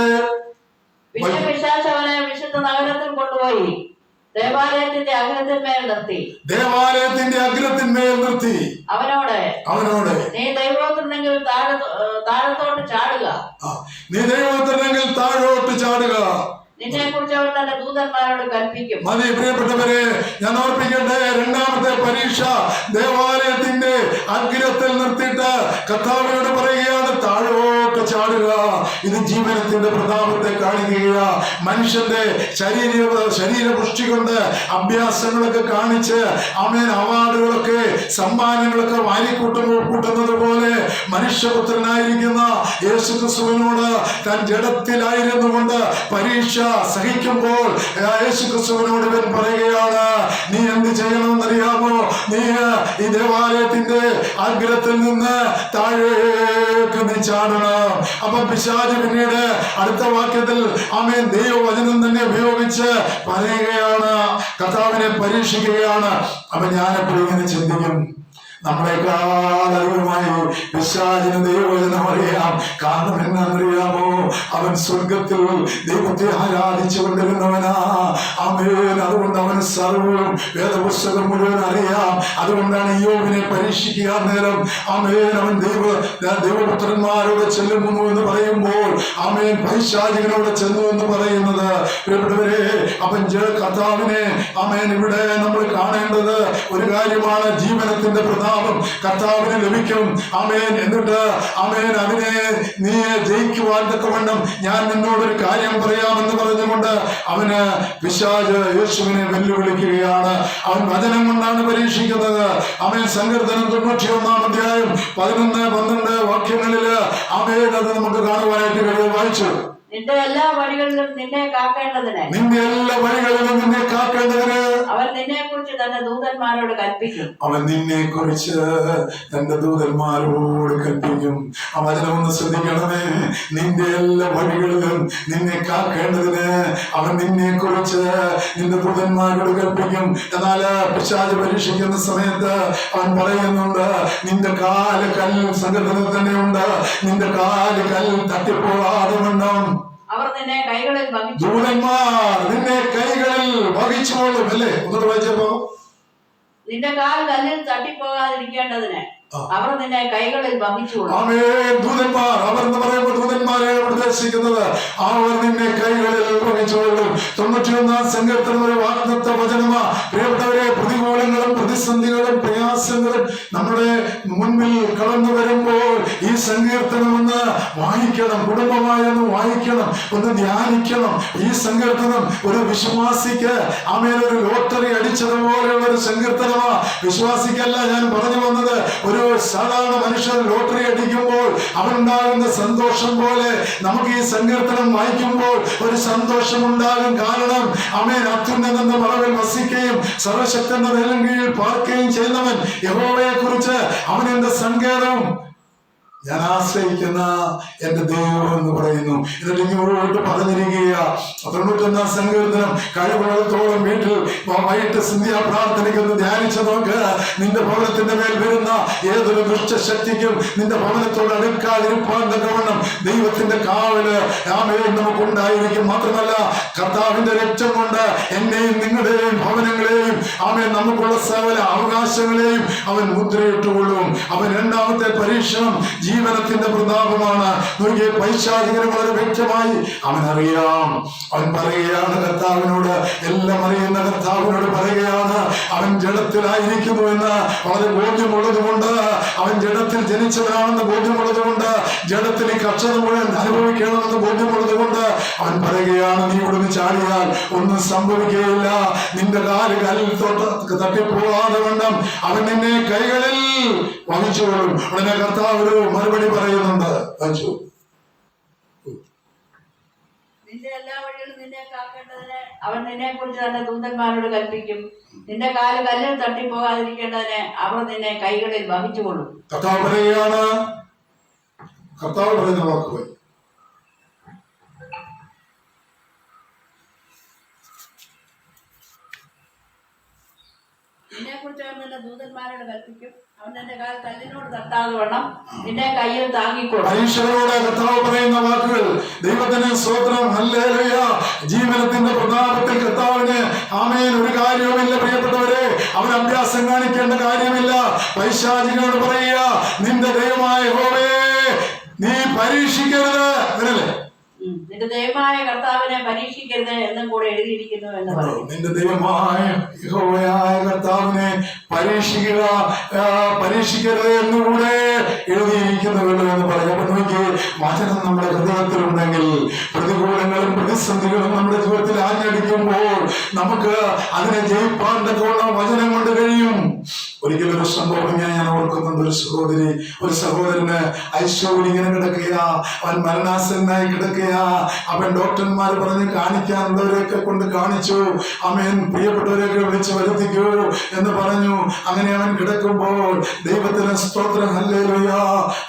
വിശുദ്ധ നഗരത്തിൽ കൊണ്ടുപോയി ദേവാലയത്തിന്റെ അഗ്രത്തിന്മേൽ നിർത്തി അവനോട് നീ ദൈവോത്തരനെങ്കിൽ താഴത്തോട്ട് ചാടുക, നിന്നെ കുറിച്ച് അവർ തന്റെ ദൂതന്മാരോട് കൽപ്പിക്കും. മതി. പ്രിയപ്പെട്ടവരെ, ഞാൻ ഓർപ്പിക്കട്ടെ, രണ്ടാമത്തെ പരീക്ഷ ദേവാലയത്തിന്റെ അഗ്രത്തിൽ നിർത്തിയിട്ട് കർത്താവിനോട് പറയുകയാണ്, താഴോട്ട് ചാടുക. ഇത് ജീവനത്തിന്റെ പ്രതാപത്തെ കാണിക്കുക. മനുഷ്യന്റെ ശരീരപുഷ്ടി കൊണ്ട് അഭ്യാസങ്ങളൊക്കെ കാണിച്ച് ആമേൻ അവാർഡുകളൊക്കെ സമ്മാനങ്ങളൊക്കെ കൂട്ടുന്നത് പോലെ മനുഷ്യപുത്രനായിരിക്കുന്ന യേശുക്രിസ്തുവിനോട് താൻ ജഡത്തിലായിരുന്നു കൊണ്ട് പരീക്ഷ സഹിക്കുമ്പോൾ യേശുക്രിസ്തുവിനോട് ഇവൻ പറയുകയാണ്, നീ എന്ത് ചെയ്യണമെന്നറിയാമോ? നീ ഈ ദേവാലയത്തിന്റെ അഗ്രത്തിൽ നിന്ന് താഴേക്ക് നീ ചാടണം. അപ്പൊ പിശാച് പിന്നീട് അടുത്ത വാക്യത്തിൽ ആമേൻ ദൈവവചനം തന്നെ ഉപയോഗിച്ച് പറയുകയാണ്, കർത്താവിനെ പരീക്ഷിക്കുകയാണ്. അപ്പൊ ഞാനെപ്പോഴും ഇങ്ങനെ ചിന്തിക്കും, നമ്മളെക്കാൾ അധികമായി പിശാചിന് ദൈവവചനം അറിയാം. കാരണം എന്നാന്നറിയാമോ? അവൻ സ്വർഗത്തിൽ ദൈവത്തെ ആരാധിച്ചു കൊണ്ടിരുന്നവനാ. ആമേൻ. അതുകൊണ്ട് അവന് സർവ്വം വേദപുസ്തകം മുഴുവൻ അറിയാം. അതുകൊണ്ടാണ് യോബിനെ പരീക്ഷിക്കാൻ നേരം ആമേൻ അവൻ ദൈവപുത്രന്മാരോട് ചെല്ലുന്നു എന്ന് പറയുമ്പോൾ ആമേൻ പൈശാചികനോട് ചെന്നു എന്ന് പറയുന്നത്. പ്രിയപ്പെട്ടവരെ, അവൻ കർത്താവിനെ ആമേൻ ഇവിടെ നമ്മൾ കാണേണ്ടത് ഒരു കാര്യമാണ്. ജീവനത്തിന്റെ പ്രധാന കർത്താവിന് ലഭിക്കും. ആമേൻ. എന്നിട്ട് ആമേൻ അതിനെ നീ ജയിക്കുവാൻ തക്കവണ്ണം ഞാൻ നിന്നോടൊരു കാര്യം പറയാമെന്ന് പറഞ്ഞുകൊണ്ട് അവന് പിശാച് യേശുവിനെ വെല്ലുവിളിക്കുകയാണ്. അവൻ വചനം കൊണ്ടാണ് പരീക്ഷിക്കുന്നത്. ആമേൻ. സങ്കീർത്തനം 91-ാം അധ്യായം 11-12 വാക്യങ്ങളില് ആമേൻ അത് നമുക്ക് കാണുവാനായിട്ട് കഴിയും. വായിച്ചു. നിന്റെ എല്ലാ വഴികളിലും നിന്നെ കാക്കേണ്ടതിന് അവൻ നിന്നെ കുറിച്ച് തന്റെ ദൂതന്മാരോട് കൽപ്പിക്കും. ആ വചനം ഒന്ന് ശ്രദ്ധിക്കണമേ. നിന്റെ എല്ലാ വഴികളിലും നിന്നെ കാക്കേണ്ടതിന് അവൻ നിന്നെ കുറിച്ച് നിന്റെ ദൂതന്മാരോട് കൽപ്പിക്കും. എന്നാൽ പിശാച് പരീക്ഷിക്കുന്ന സമയത്ത് അവൻ പറയുന്നുണ്ട്, നിന്റെ കാല് കല്ല് സംഘടന തന്നെയുണ്ട്, നിന്റെ കാല് കല്ല് തട്ടിപ്പോകാതെ വണ്ണം അവർ നിന്നെ കൈകളിൽ വഹിച്ചു. ദൂതന്മാർ വഹിച്ചുകൊള്ളും. അല്ലേ? ഒന്നുകൂടെ വായിച്ചപ്പോ, നിന്റെ കാൽ കല്ലിൽ തട്ടിപ്പോകാതിരിക്കേണ്ടതിന് അവർ നിന്നെ കൈകളിൽ വഹിച്ചുകൊള്ളും. ആമേൻ. ദൂതന്മാർ, അവർ എന്ന് പറയുമ്പോൾ ദൂതന്മാരെ ഉദ്ദേശിക്കുന്നത്, അവർ നിന്നെ കൈകളിൽ വഹിച്ചുകൊള്ളും. 91 സങ്കീർത്തനം ഒരു വാഗ്ദത്ത വചനമാ. പ്രിയപ്പെട്ടവരെ, പ്രതികൂലങ്ങളും പ്രതിസന്ധികളും പ്രയാസങ്ങളും നമ്മുടെ മുൻപിൽ കടന്നു വരുമ്പോൾ ഈ സങ്കീർത്തനം ഒന്ന് വായിക്കണം. കുടുംബമായി ഒന്ന് വായിക്കണം, ഒന്ന് ധ്യാനിക്കണം. ഈ സങ്കീർത്തനം ഒരു വിശ്വാസിക്ക് ആമേൻ ഒരു ലോട്ടറി അടിച്ചതുപോലെയുള്ള ഒരു സങ്കീർത്തനമാ. വിശ്വാസിക്കല്ല ഞാൻ പറഞ്ഞു വന്നത്. ഒരു സാധാരണ മനുഷ്യൻ ലോട്ടറി അടിക്കുമ്പോൾ അവനുണ്ടാകുന്ന സന്തോഷം പോലെ നമുക്ക് ഈ സങ്കീർത്തനം വായിക്കുമ്പോൾ ഒരു സന്തോഷം ഉണ്ടാകും. കാരണം ആമേൻ അത്യുന്നതന്റെ മറവിൽ വസിക്കുകയും സർവശക്തന്റെ നിഴലിൻ കീഴിൽ പാർക്കുകയും ചെയ്യുന്നവൻ യഹോവയെ കുറിച്ച് അവൻ എന്റെ സങ്കേതം, ഞാൻ ആശ്രയിക്കുന്ന എന്റെ ദൈവം എന്ന് പറയുന്നു. എന്നിട്ട് ഇങ്ങോട്ട് പറഞ്ഞിരിക്കുക 91 സങ്കീർത്തനം കഴിവുള്ളത്തോളം വീട്ടിൽ വൈകിട്ട് സന്ധ്യാ പ്രാർത്ഥനയ്ക്കൊന്ന് ധ്യാനിച്ചു നോക്ക്. നിന്റെ ഭവനത്തിന്റെ മേൽ വരുന്ന ഏതൊരു ദുഷ്ടശക്തിക്കും നിന്റെ ഭവനത്തോട് അടുക്കാതിരിപ്പാൻ തക്കവണ്ണം ദൈവത്തിന്റെ കാവല് ആമേൻ നമുക്കുണ്ടായിരിക്കും. മാത്രമല്ല, കർത്താവിന്റെ രക്തം കൊണ്ട് എന്നെയും നിങ്ങളുടെയും ഭവനങ്ങളെയും ആമേൻ നമുക്കുള്ള സകല അവകാശങ്ങളെയും അവൻ മുദ്രയിട്ടുകൊള്ളും. അവൻ രണ്ടാമത്തെ പരീക്ഷണം ജീവനത്തിന്റെ പ്രതാപമാണ്. നോക്കിയ പൈശാചികന് വളരെ വ്യക്തമായി അവൻ അറിയാം. അവൻ പറയുകയാണ് കർത്താവിനോട്, എല്ലാം അറിയുന്ന കർത്താവിനോട് പറയുകയാണ്, അവൻ ജഡത്തിലായിരിക്കുന്നു എന്ന് വളരെ ബോധ്യമുള്ളത് കൊണ്ട്, അവൻ ജഡത്തിൽ ജനിച്ചവനാണെന്ന് ബോധ്യമുള്ളത് കൊണ്ട്, ജഡത്തിൽ ഈ കഷ്ടത മുഴുവൻ അനുഭവിക്കണമെന്ന് ബോധ്യമുള്ളത് കൊണ്ട് അവൻ പറയുകയാണ്, നീ ഇവിടുന്ന് ചാടിയാൽ ഒന്നും സംഭവിക്കുകയില്ല. നിന്റെ കാല് കല്ലിൽ തട്ടിപ്പോകാതെ വണ്ണം അവൻ നിന്നെ കൈകളിൽ വഹിച്ചുകൊള്ളും. ഉടനെ കർത്താവ് ഒരു മറുപടി പറയുന്നുണ്ട്. നിന്റെ എല്ലാ വഴികളും നിന്നെ കാക്കേണ്ടതിന് അവൻ നിന്നെ കുറിച്ച് തന്റെ ദൂതന്മാരോട് കൽപ്പിക്കും. നിന്റെ കാല് കല്ലിൽ തട്ടിപ്പോകാതിരിക്കേണ്ടതിന് അവർ നിന്നെ കൈകളിൽ വഹിച്ചുകൊള്ളും. കർത്താവ് പറയുകയാണ്, കർത്താവ് പറയുന്ന വാക്കുകൾ നിന്നെ കുറിച്ച് അവൻ നിന്റെ ദൂതന്മാരോട് കൽപ്പിക്കും. അവൻ നിന്റെ കാൽ കല്ലിനോട് തട്ടാതെ വണ്ണം നിന്നെ കയ്യിൽ താങ്ങിക്കൊള്ളും. പരീക്ഷകളോട് കർത്താവ് പറയുന്ന വാക്കുകൾ ദൈവത്തിന് സ്തോത്രം, ഹല്ലേലൂയ. ജീവനത്തിന്റെ പ്രതാപത്തിൽ കർത്താവിന് ആമേൻ ഒരു കാര്യവുമില്ല. പ്രിയപ്പെട്ടവരെ, അവൻ അഭ്യാസം കാണിക്കേണ്ട കാര്യമില്ല. പൈശാചികനോട് പറയുക, നിന്റെ ദൈവമായ യഹോവയെ നീ പരീക്ഷിക്കരുത്. അങ്ങനല്ലേ? നിന്റെ ദൈവമായ കർത്താവിനെ പരീക്ഷിക്കരുത് എന്നും കൂടെ എഴുതിയിരിക്കുന്നു എന്ന് പറയും. നിന്റെ ദൈവമായ യഹോവയായ കർത്താവിനെ പരീക്ഷിക്കരുത് എന്നുകൂടെ എഴുതിയിരിക്കുന്നുവല്ലോ എന്ന് പറയും. അപ്പൊ നോക്കി, വചനം നമ്മുടെ ഹൃദയത്തിലുണ്ടെങ്കിൽ പ്രതികൂലങ്ങളും പ്രതിസന്ധികളും നമ്മുടെ ജീവിതത്തിൽ ആഞ്ഞടിക്കുമ്പോൾ നമുക്ക് അതിനെ ജയിപ്പാൻ തക്കവണ്ണം വചനം കൊണ്ട് കഴിയും. ഒരിക്കലും ഒരു സംഭവം ഞാൻ ഓർക്കുന്നുണ്ട്. ഒരു സഹോദരന് ഐശ്വര്യ ഇങ്ങനെ കിടക്കുക, അവൻ മരണാസനായി കിടക്കുക. അവൻ ഡോക്ടർമാർ പറഞ്ഞ് കാണിക്കാനുള്ളവരെയൊക്കെ കൊണ്ട് കാണിച്ചു. അവൻ പ്രിയപ്പെട്ടവരെയൊക്കെ വിളിച്ച് വരുത്തിക്കൂ എന്ന് പറഞ്ഞു. അങ്ങനെ അവൻ കിടക്കുമ്പോൾ ദൈവത്തിന് സ്തോത്രം, ഹല്ലേലൂയ,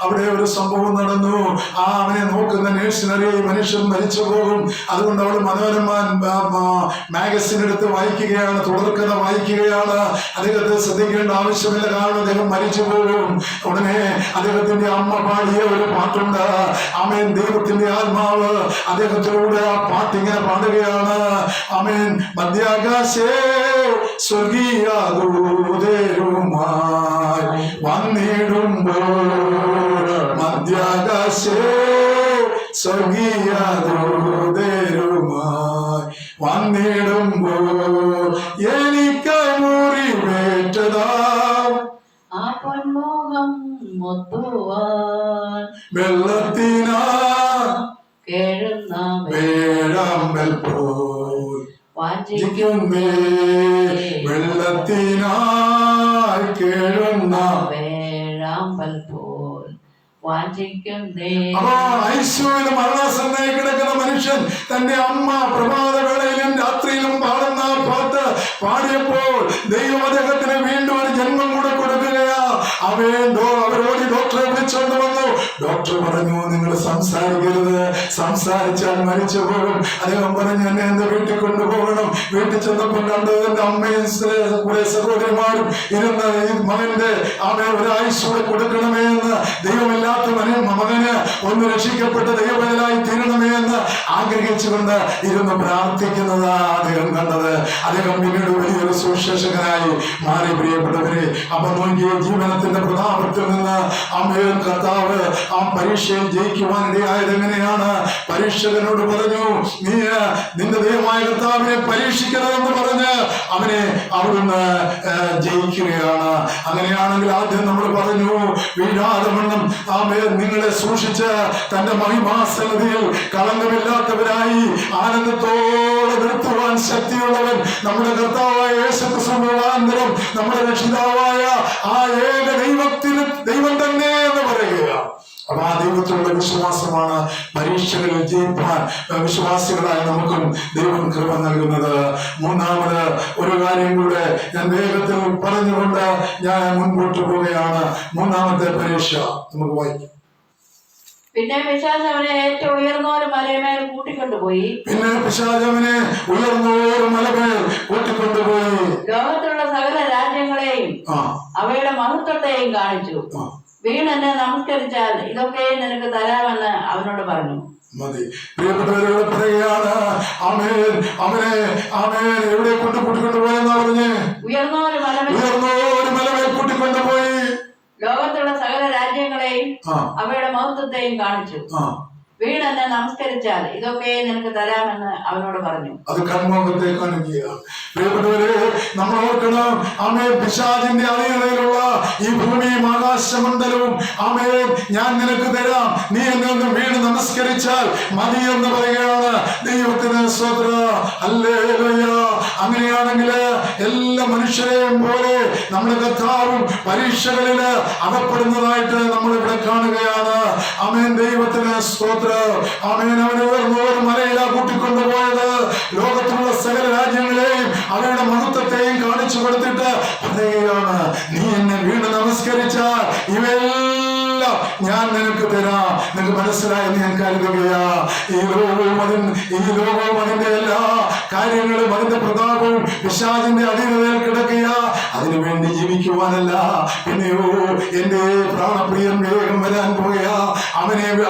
അവിടെ ഒരു സംഭവം നടന്നു. അവനെ നോക്കുന്ന നേഴ്സിനറി മനുഷ്യൻ മരിച്ചു പോകും. അതുകൊണ്ട് അവൾ മനോരമ മാഗസിൻ എടുത്ത് വായിക്കുകയാണ്, തുടർക്കഥ വായിക്കുകയാണ്. അദ്ദേഹത്തെ ശ്രദ്ധിക്കേണ്ട ആവശ്യമില്ല, കാരണം അദ്ദേഹം മരിച്ചു പോകും. ഉടനെ അദ്ദേഹത്തിന്റെ അമ്മ പാടിയ ഒരു പാട്ടുണ്ട്. ആമേൻ. ദൈവത്തിന്റെ ആത്മാവ് അദ്ദേഹത്തിലൂടെ ആ പാട്ടിങ്ങനെ പാടുകയാണ്. ആമേൻ. മധ്യാകാശേ സ്വർഗീയ ദൂതരുമായി വന്നിടുമ്പോൾ, മധ്യാകാശേ സ്വർഗീയ ദൂതരുമായി വന്നിടുമ്പോൾ എനിക്കായി മുറിവേറ്റതാ ആ പൊന്മോഹം മൊത്തുവാൻ വെള്ളത്തിനാ കേഴുന്ന വേഴാമ്പൽ പോൽ വാഞ്ചിക്കുന്നേ, വെള്ളത്തിനായി കേഴുന്ന വേഴാമ്പൽ പോൽ വാഞ്ചിക്കുന്നേ. അപ്പൊ ഐശ്വര്യ മരണാസന്നായി കിടക്കുന്ന മനുഷ്യൻ തന്റെ അമ്മ പ്രഭാതവേളയിലും രാത്രിയിലും പാടുന്ന പാട്ട് പാടിയപ്പോൾ ദൈവം അദ്ദേഹത്തിന് വീണ്ടും ഒരു ജന്മം കൂടെ കൊടുക്കുകയാ. അവരോട് ഡോക്ടറെ വിളിച്ചോണ്ട് വന്നു. ഡോക്ടർ പറഞ്ഞു, നിങ്ങൾ സംസാരിക്കരുത്, സംസാരിച്ചാൽ മരിച്ചു പോകും. അദ്ദേഹം പറഞ്ഞു, എന്നെ എന്റെ വീട്ടിൽ കൊണ്ടുപോകണം. വീട്ടിൽ ചെന്നപ്പോൾ കണ്ടത് എന്റെ അമ്മയും കുറെ സഹോദരിമാരും ഇരുന്ന് മകന്റെ ഒരു ആയുസ്സൂടെ കൊടുക്കണമേ എന്ന്, ദൈവമില്ലാത്ത മകന് ഒന്ന് രക്ഷിക്കപ്പെട്ട ദൈവവേലായി തീരണമേ എന്ന് ആഗ്രഹിച്ചുകൊണ്ട് ഇരുന്ന് പ്രാർത്ഥിക്കുന്നത് അദ്ദേഹം കണ്ടത്. അദ്ദേഹം പിന്നീട് വലിയൊരു സുവിശേഷകനായി മാറി. പ്രിയപ്പെട്ടവരെ, അപ്പൊ നോക്കിയ ജീവനത്തിന്റെ പ്രതാപത്തിൽ നിന്ന് ആമേൻ കർത്താവ് ആ പരീക്ഷയിൽ ജയിക്കുവാനിടയായത് എങ്ങനെയാണ്? പരീക്ഷകനോട് പറഞ്ഞു, നീ നിന്റെ ദൈവമായ കർത്താവിനെ പരീക്ഷിക്കണമെന്ന് പറഞ്ഞ് അവനെ അവിടുന്ന് ജയിക്കുകയാണ്. അങ്ങനെയാണെങ്കിൽ ആദ്യം നമ്മൾ പറഞ്ഞു, വീഴാതെ വണ്ണം ആമേൻ നിങ്ങളെ സൂക്ഷിച്ച് തന്റെ മഹിമാസന്നതിയിൽ കളങ്കമില്ലാത്തവരായി ആനന്ദത്തോടെ നിർത്തുവാൻ ശക്തിയുള്ളവൻ നമ്മുടെ കർത്താവായ യേശുക്രിസ്തു മുഖാന്തരം നമ്മുടെ രക്ഷിതാവായ ആ ഏക ദൈവം തന്നെ എന്ന് പറയുക. അപ്പൊ ആ ദൈവത്തിലുള്ള വിശ്വാസമാണ് പരീക്ഷകളിൽ ജയിപ്പാൻ വിശ്വാസികളായ നമുക്കും ദൈവം കൃപ നൽകുന്നത്. മൂന്നാമത് ഒരു കാര്യം കൂടെ ഞാൻ വേഗത്തിൽ പറഞ്ഞുകൊണ്ട് ഞാൻ മുൻപോട്ട് പോവുകയാണ്. മൂന്നാമത്തെ പരീക്ഷ നമുക്ക് വായിക്കാം. പിന്നെ പിശാച് അവനെ ഏറ്റവും ഉയർന്ന ഒരു മലമേൽ കൂട്ടിക്കൊണ്ടുപോയി. ലോകത്തിലുള്ള സകല രാജ്യങ്ങളെയും അവയുടെ മഹത്വത്തെയും കാണിച്ചു. വീണെന്നെ നമസ്കരിച്ചാൽ ഇതൊക്കെ നിനക്ക് തരാമെന്ന് അവനോട് പറഞ്ഞു. മതി. പ്രിയപ്പെട്ടവരോട് പറയുകയാണ്, അവനെ എവിടെ കൂട്ടിക്കൊണ്ടുപോയെന്നാ പറഞ്ഞ്? ഉയർന്ന ഒരു മലമേൽ കൂട്ടിക്കൊണ്ടുപോയി. ലോകത്തുള്ള സകല രാജ്യങ്ങളെയും അവയുടെ മഹത്വത്തെയും കാണിച്ചു. വീണെന്നെ നമസ്കരിച്ചാൽ ഇതൊക്കെ നിനക്ക് തരാമെന്ന് അവനോട് പറഞ്ഞു. അത് കൺമുഖത്തെ കാണിക്കുക. പ്രിയപ്പെട്ടവരെ, നമ്മൾ ഓർക്കണം, പിശാചിന്റെ അധീനതയിലുള്ള ഈ ഭൂമിയും ആകാശമണ്ഡലവും ഞാൻ നിനക്ക് തരാം, നീ എന്നെ ഒന്ന് വീണ് നമസ്കരിച്ചാൽ മതി എന്ന് പറയുകയാണ്. ദൈവത്തിന് സ്തോത്രം, ഹല്ലേലൂയ. അങ്ങനെയാണെങ്കിൽ എല്ലാ മനുഷ്യരെയും പോലെ നമ്മുടെ കർത്താവും പരീക്ഷകളില് അകപ്പെടുന്നതായിട്ട് നമ്മൾ ഇവിടെ കാണുകയാണ്. ആമേൻ. ദൈവത്തിന് സ്തോത്രം. ആമേൻ. അവനെ ഒരു മലയിലാ കൂട്ടിക്കൊണ്ടുപോയത്. ലോകത്തിലുള്ള സകല രാജ്യങ്ങളെയും അവരുടെ മഹത്വത്തെയും കാണിച്ചു കൊടുത്തിട്ട് പറയുകയാണ്, നീ എന്നെ വീണ് നമസ്കരിച്ചാൽ ഇവയെല്ലാം ഞാൻ നിനക്ക് തരാം. നിനക്ക് മനസ്സിലായെന്ന് ഞാൻ കരുതുകയാ. ഈ ലോകവും അതിന്റെ എല്ലാ കാര്യങ്ങളും അതിന്റെ പ്രതാപവും പിശാചിന്റെ അധീനതയിൽ കിടക്കുക. അതിനുവേണ്ടി ജീവിക്കുവാനല്ല, പിന്നെയോ എന്റെ പ്രാണപ്രിയൻ വേഗം വരാൻ പോയ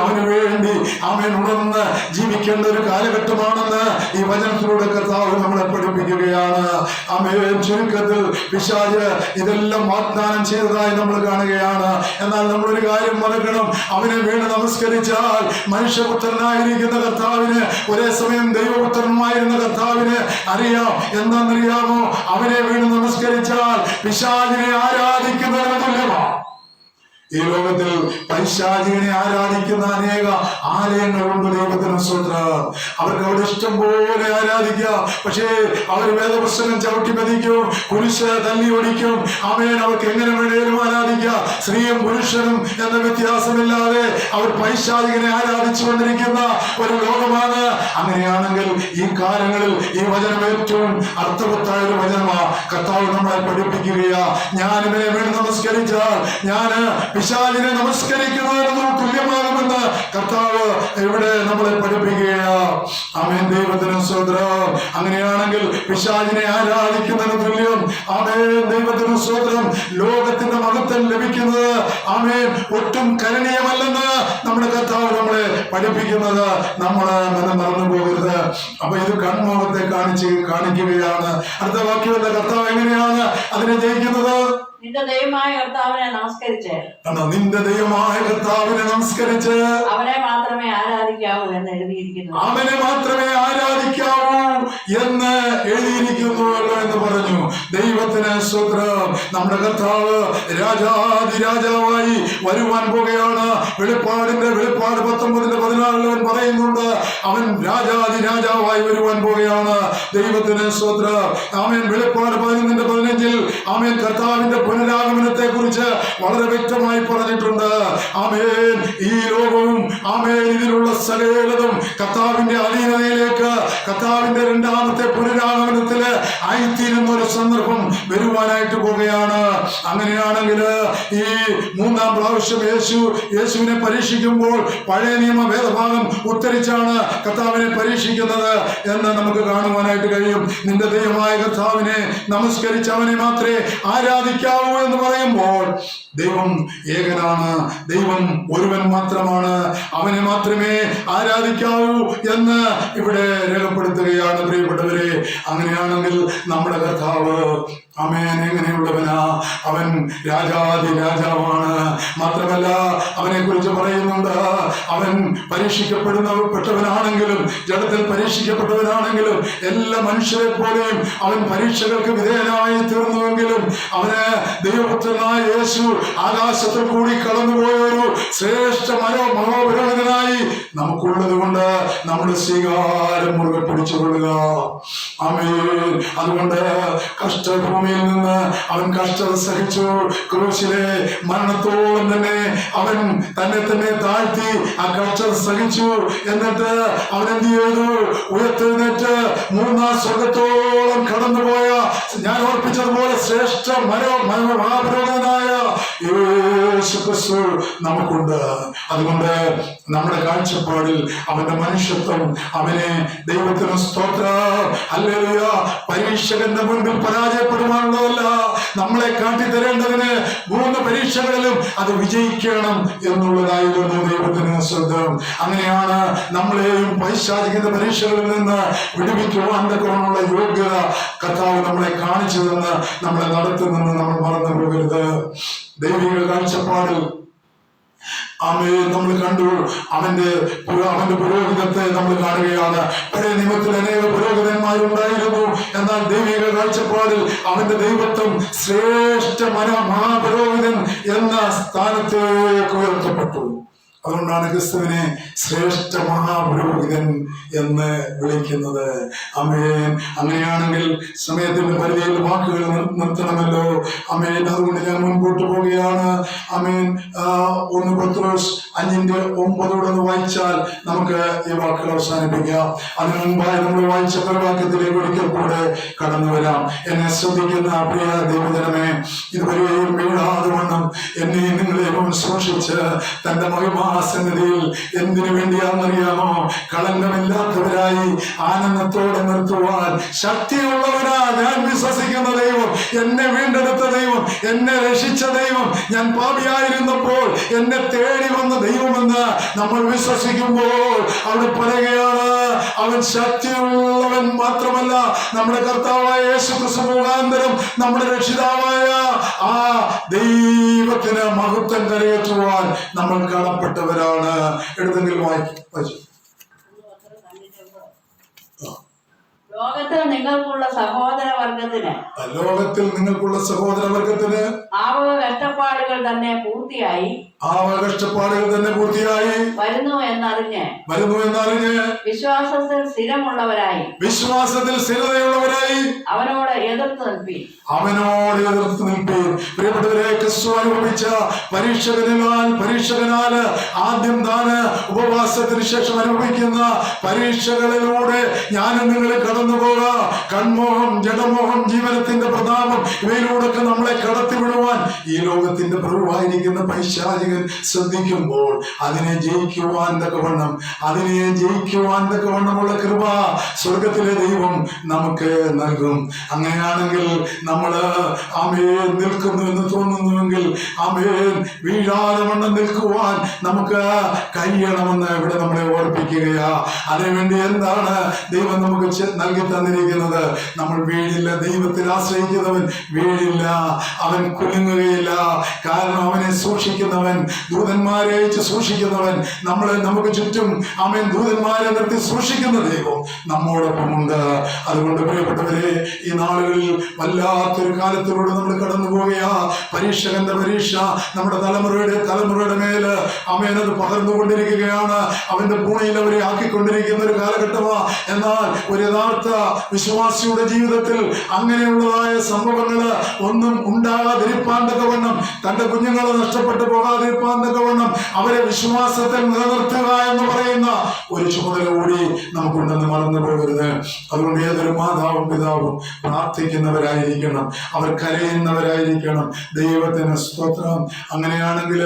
അവന് വേണ്ടി അവൻ ഉണർന്ന് ജീവിക്കേണ്ട ഒരു കാലഘട്ടമാണെന്ന് ഈ വചനത്തിലൂടെ കർത്താവ് നമ്മളെ പഠിപ്പിക്കുകയാണ്. ചുരുക്കത്തിൽ പിശാച് ഇതെല്ലാം വാഗ്ദാനം ചെയ്തതായി നമ്മൾ കാണുകയാണ്. എന്നാൽ നമ്മളൊരു കാര്യം മറക്കണം, അവനെ വീണ് നമസ്കരിച്ചാൽ മനുഷ്യപുത്രനായിരിക്കുന്ന കർത്താവിന് ഒരേ സമയം ദൈവപുത്രനുമായിരുന്ന കർത്താവിന് അറിയാം. എന്താണെന്നറിയാമോ? അവനെ വീണ് നമസ്കരിച്ചാൽ പിശാചിനെ ആരാധിക്കുന്നതിന് തുല്യമാണ്. ഈ ലോകത്തിൽ പൈശാചികനെ ആരാധിക്കുന്ന അനേക ആലയങ്ങളുണ്ട്. ദൈവത്തിന് സ്തോത്രം. അവർക്ക് അവിടെ ഇഷ്ടം പോലെ ആരാധിക്കാം. പക്ഷേ അവർ വേദപുസ്തകം ചവിട്ടി പതിക്കും, കുരിശ് തല്ലി ഓടിക്കും. അവർക്ക് എങ്ങനെ വേണേലും ആരാധിക്കാം. സ്ത്രീയും പുരുഷനും എന്ന വ്യത്യാസമില്ലാതെ അവർ പൈശാചികനെ ആരാധിച്ചു കൊണ്ടിരിക്കുന്ന ഒരു ലോകമാണ്. അങ്ങനെയാണെങ്കിൽ ഈ കാലങ്ങളിൽ ഈ വചനം ഏറ്റവും അർത്ഥവത്തായ ഒരു വചനമാണ്. കർത്താവ് നമ്മളെ പഠിപ്പിക്കുകയാ. ഞാൻ ഇവനെ വീണ് നമസ്കരിച്ചാൽ ഞാൻ പിശാചിനെ നമസ്കരിക്കുന്നതിന് തുല്യമാകുമെന്ന് കർത്താവ് ഇവിടെ നമ്മളെ പഠിപ്പിക്കുകയാ. ആമേൻ. ദൈവത്തിന് സ്തോത്രം. അങ്ങനെയാണെങ്കിൽ പിശാചിനെ ആരാധിക്കുന്നതിന് തുല്യം ദൈവത്തിന് സ്തോത്രം ലോകത്തിന്റെ മഹത്വം ലഭിക്കുന്നത് ഒട്ടും കരണീയമല്ലെന്ന് നമ്മുടെ കർത്താവ് നമ്മളെ പഠിപ്പിക്കുന്നത് നമ്മള് മറന്നു പോകരുത്. അപ്പൊ ഇത് കൺമുഖത്തെ കാണിക്കുകയാണ്. അടുത്ത വാക്യമല്ല, കർത്താവ് എങ്ങനെയാണ് അതിനെ ജയിക്കുന്നത്? നിന്റെ ദൈവമായ കർത്താവിനെ നമസ്കരിച്ച് അവനെ മാത്രമേ ആരാധിക്കാവൂ എന്ന് എഴുതിയിരിക്കുന്നു. അവനെ മാത്രമേ ആരാധിക്കാവൂ എന്ന് എഴുതിയിരിക്കുന്നുവല്ലോ എന്ന് പറഞ്ഞു. ദൈവത്തിന് സ്തോത്രം. നമ്മുടെ കർത്താവ് രാജാതിരാജാവായി വരുവാൻ പോകുകയാണ്. വെളിപ്പാട് 19:14 പറയുന്നുണ്ട്, അവൻ രാജാതിരാജാവായി വരുവാൻ പോകുകയാണ്. ദൈവത്തിന് സ്തോത്രം. ആമേൻ. വെളിപ്പാട് 11:15 ആമേൻ കർത്താവിന്റെ പുനരാഗമനത്തെ കുറിച്ച് വളരെ വ്യക്തമായി പറഞ്ഞിട്ടുണ്ട്. ആമേൻ. ഈ ലോകവും ഇതിലുള്ള സകലതും കർത്താവിന്റെ അധീനതയിലേക്ക്, കർത്താവിന്റെ രണ്ടാമത്തെ പുനരാഗമനത്തില് ആയിത്തീരുന്ന ഒരു സന്ദർഭം വരുവാനായിട്ട് പോവുകയാണ്. അങ്ങനെയാണെങ്കിൽ ഈ മൂന്നാം പ്രാവശ്യം യേശുവിനെ പരീക്ഷിക്കുമ്പോൾ പഴയ നിയമ വേദഭാഗം ഉദ്ധരിച്ചാണ് കർത്താവിനെ പരീക്ഷിക്കുന്നത് എന്ന് നമുക്ക് കാണുവാനായിട്ട് കഴിയും. നിന്റെ ദൈവമായ കർത്താവിനെ നമസ്കരിച്ച് അവനെ മാത്രമേ ആരാധിക്കാവൂ എന്ന് പറയുമ്പോൾ ദൈവം ഏകനാണ്, ദൈവം ഒരുവൻ മാത്രമാണ്, അവനെ മാത്രമേ ആരാധിക്കാവൂ എന്ന് ഇവിടെ രേഖപ്പെടുത്തുകയാണ് പ്രിയപ്പെട്ടവരെ. അങ്ങനെയാണെങ്കിൽ നമ്മുടെ കർത്താവ് ആമേൻ എങ്ങനെയുള്ളവനാ? അവൻ രാജാതി രാജാവാണ്. മാത്രമല്ല അവനെ കുറിച്ച് പറയുന്നുണ്ട്, അവൻ പരീക്ഷിക്കപ്പെട്ടവനാണെങ്കിലും, ജഡത്തിൽ പരീക്ഷിക്കപ്പെട്ടവനാണെങ്കിലും, എല്ലാ മനുഷ്യരെ പോലെയും അവൻ പരീക്ഷകൾക്ക് വിധേയനായി തീർന്നുവെങ്കിലും അവന് ദൈവപുത്രനായ യേശു ആകാശത്തിൽ കൂടി കടന്നുപോയൊരു ശ്രേഷ്ഠ മനോപുരോഹിതനായി നമുക്കുള്ളത് കൊണ്ട് നമ്മുടെ സ്വീകാരം മുറുകെ പിടിച്ചുകൊള്ളുക. ആമേൻ. അതുകൊണ്ട് കഷ്ടഭൂമിയിൽ നിന്ന് അവൻ കഷ്ടത സഹിച്ചു. ക്രൂശിലെ മരണത്തോളം തന്നെ അവൻ തന്നെ താഴ്ത്തി ആ കഷ്ടത സഹിച്ചു. എന്നിട്ട് അവൻ എന്ത് ചെയ്തു? ഉയർത്തെഴുന്നേറ്റ് മൂന്നാം സ്വർഗത്തോളം കടന്നുപോയ, ഞാൻ ഓർപ്പിച്ചതുപോലെ ശ്രേഷ്ഠ മഹാപുരോഹിതനായ യേശു ക്രിസ്തു നമുക്കുണ്ട്. അതുകൊണ്ട് നമ്മുടെ കാഴ്ചപ്പാടിൽ അവന്റെ മനുഷ്യത്വം, അവനെ ദൈവത്തിന് സ്തോത്രം, ഹല്ലേലൂയ, പരീക്ഷകന്റെ മുൻപിൽ പരാജയപ്പെടുവാനുള്ളതല്ല, നമ്മളെ കാട്ടിത്തരേണ്ടതിന് 3 പരീക്ഷകളിലും അത് വിജയിക്കണം എന്നുള്ളതായിരുന്നു ദൈവത്തിന് ശ്രദ്ധം. അങ്ങനെയാണ് നമ്മളെയും പൈശാചിക പരീക്ഷകളിൽ നിന്ന് വിടുവിക്കുവാൻ തക്കവണ്ണമുള്ള യോഗ്യത കർത്താവ് നമ്മളെ കാണിച്ചു തന്ന് നമ്മളെ നടത്തുന്നെന്ന് നമ്മൾ മറന്നു പോകരുത്. ദൈവിക കാഴ്ചപ്പാടിൽ നമ്മൾ കണ്ടു അവന്റെ പുരോഹിതത്തെ നമ്മൾ കാണുകയാണ്. പഴയ നിയമത്തിൽ അനേക പുരോഹിതന്മാരുണ്ടായിരുന്നു. എന്നാൽ ദൈവിക കാഴ്ചപ്പാടിൽ അവന്റെ ദൈവത്വം ശ്രേഷ്ഠ മഹാപുരോഹിതൻ എന്ന സ്ഥാനത്തേക്ക് ഉയർത്തപ്പെട്ടു. അതുകൊണ്ടാണ് ക്രിസ്തുവിനെ ശ്രേഷ്ഠ മഹാപുരോഹിതൻ എന്ന് വിളിക്കുന്നത്. ആമേൻ. അങ്ങനെയാണെങ്കിൽ സമയത്തിന്റെ പരിധിയിൽ വാക്കുകൾ നിർത്തണമല്ലോ. ആമേൻ. അതുകൊണ്ട് ഞാൻ മുൻപോട്ട് പോവുകയാണ്. ആമേൻ. 1 പത്രോസ് 5:9 വായിച്ചാൽ നമുക്ക് ഈ വാക്കുകൾ അവസാനിപ്പിക്കാം. അതിനു മുൻപായി നമ്മൾ വായിച്ച വാക്യത്തിലേക്ക് ഒരിക്കൽ കൂടെ കടന്നു വരാം. എന്നെ ശ്രദ്ധിക്കുന്ന പ്രിയ ദൈവജനമേ, ഇതുവരെയും വീഴാതെ വണ്ണം എന്നെയും നിങ്ങളെയും സൂക്ഷിച്ച് തന്റെ മഹിമാസന്നിധിയിൽ എന്തിനു വേണ്ടിയാണെന്നറിയാമോ? കളങ്കമില്ലാത്തവരായി ആനന്ദത്തോടെ നിർത്തുവാൻ ശക്തിയുള്ളവനാ ഞാൻ വിശ്വസിക്കുന്ന ദൈവം, എന്നെ വീണ്ടെടുത്ത ദൈവം, എന്നെ രക്ഷിച്ച ദൈവം, ഞാൻ പാപിയായിരുന്നപ്പോൾ എന്നെ തേടി വന്ന ദൈവമെന്ന് നമ്മൾ വിശ്വസിക്കുമ്പോൾ അവിടെ പറയുകയാണ്, അവൻ ശക്തിയുള്ളവൻ മാത്രമല്ല, നമ്മുടെ കർത്താവായ യേശു ക്രിസ്തു മുഖാന്തരം നമ്മുടെ രക്ഷിതാവായ ആ ദൈവത്തിന് മഹത്വം കരയേറ്റുവാൻ നമ്മൾ കടപ്പെട്ടവരാണ്. എടുത്തെങ്കിലും വായിച്ചു. ലോകത്തിൽ നിങ്ങൾക്കുള്ള സഹോദരവർഗത്തിന് ആവക കഷ്ടപ്പാടുകൾ തന്നെ പൂർത്തിയായി വരുന്നു എന്നറിഞ്ഞ് വിശ്വാസത്തിൽ സ്ഥിരമുള്ളവരായി അവനോട് എതിർത്ത് നിൽപ്പീൻ. പ്രിയപ്പെട്ടവരെ, ക്രിസ്തു അനുഭവിച്ച പരീക്ഷകനാല് ആദ്യം താന് ഉപവാസത്തിന് ശേഷം അനുഭവിക്കുന്ന പരീക്ഷകളിലൂടെ ഞാനും നിങ്ങൾ കടന്നു പോകാം. കൺമോഹം, ജഡമോഹം, ജീവനത്തിന്റെ പ്രതാപം ഇവയിലൂടെയൊക്കെ നമ്മളെ കടത്തിവിടുവാൻ ഈ ലോകത്തിന്റെ പ്രഭുവായിരിക്കുന്ന പൈശാചികൻ ശ്രദ്ധിക്കുമ്പോൾ അതിനെ ജയിക്കുവാൻ തക്കവണ്ണമുള്ള കൃപ സ്വർഗത്തിലെ ദൈവം നമുക്ക് നൽകും. അങ്ങനെയാണെങ്കിൽ നമ്മള് ആമേൻ നിൽക്കുന്നു എന്ന് തോന്നുന്നുവെങ്കിൽ ആമേൻ വീഴാതെ വണ്ണം നിൽക്കുവാൻ നമുക്ക് കഴിയണമെന്ന് ഇവിടെ നമ്മളെ ഓർപ്പിക്കുകയാ. അതിനുവേണ്ടി എന്താണ് ദൈവം നമുക്ക് നൽകി തന്നിരിക്കുന്നത്? നമ്മൾ വീഴില്ല. ദൈവത്തിൽ ആശ്രയിക്കുന്നവൻ വീഴില്ല, അവൻ കുലുങ്ങുകയില്ല. കാരണം അവനെ സൂക്ഷിക്കുന്നവൻ, ദൂതന്മാരെ അയച്ച് സൂക്ഷിക്കുന്നവൻ, നമുക്ക് ചുറ്റും ആമേൻ ദൂതന്മാരെ നിർത്തി സൂക്ഷിക്കുന്ന ദൈവം നമ്മോടൊപ്പമുണ്ട്. അതുകൊണ്ട് പ്രിയപ്പെട്ടവരെ, ഈ നാളുകളിൽ വല്ലാത്തൊരു കാലത്തിലൂടെ നമ്മൾ കടന്നു പോവുകയാ. പരീക്ഷകന്റെ പരീക്ഷ നമ്മുടെ തലമുറയുടെ മേല് ആമേൻ അത് പകർന്നുകൊണ്ടിരിക്കുകയാണ്. അവന്റെ പൂണിയിൽ അവരെ ആക്കിക്കൊണ്ടിരിക്കുന്ന ഒരു കാലഘട്ടമാ. എന്നാൽ ഒരു യഥാർത്ഥ വിശ്വാസിയുടെ ജീവിതത്തിൽ അങ്ങനെയുള്ളതായ സംഭവങ്ങള് ഒന്നും ഉണ്ടാകാതിരിപ്പാൻ തക്കവണ്ണം, തന്റെ കുഞ്ഞുങ്ങളെ നഷ്ടപ്പെട്ടു പോകാതിരിപ്പാൻ തക്കവണ്ണം അവരെ വിശ്വാസത്തിൽ നിലനിർത്തുക എന്ന് പറയുന്ന ഒരു ചുമതല കൂടി നമുക്കുണ്ടെന്ന് മറന്നു പോകരുത്. അതുകൊണ്ട് ഏതൊരു മാതാവും പിതാവും പ്രാർത്ഥിക്കുന്നവരായിരിക്കണം, അവർ കരയുന്നവരായിരിക്കണം. ദൈവത്തിന് സ്തോത്രം. അങ്ങനെയാണെങ്കിൽ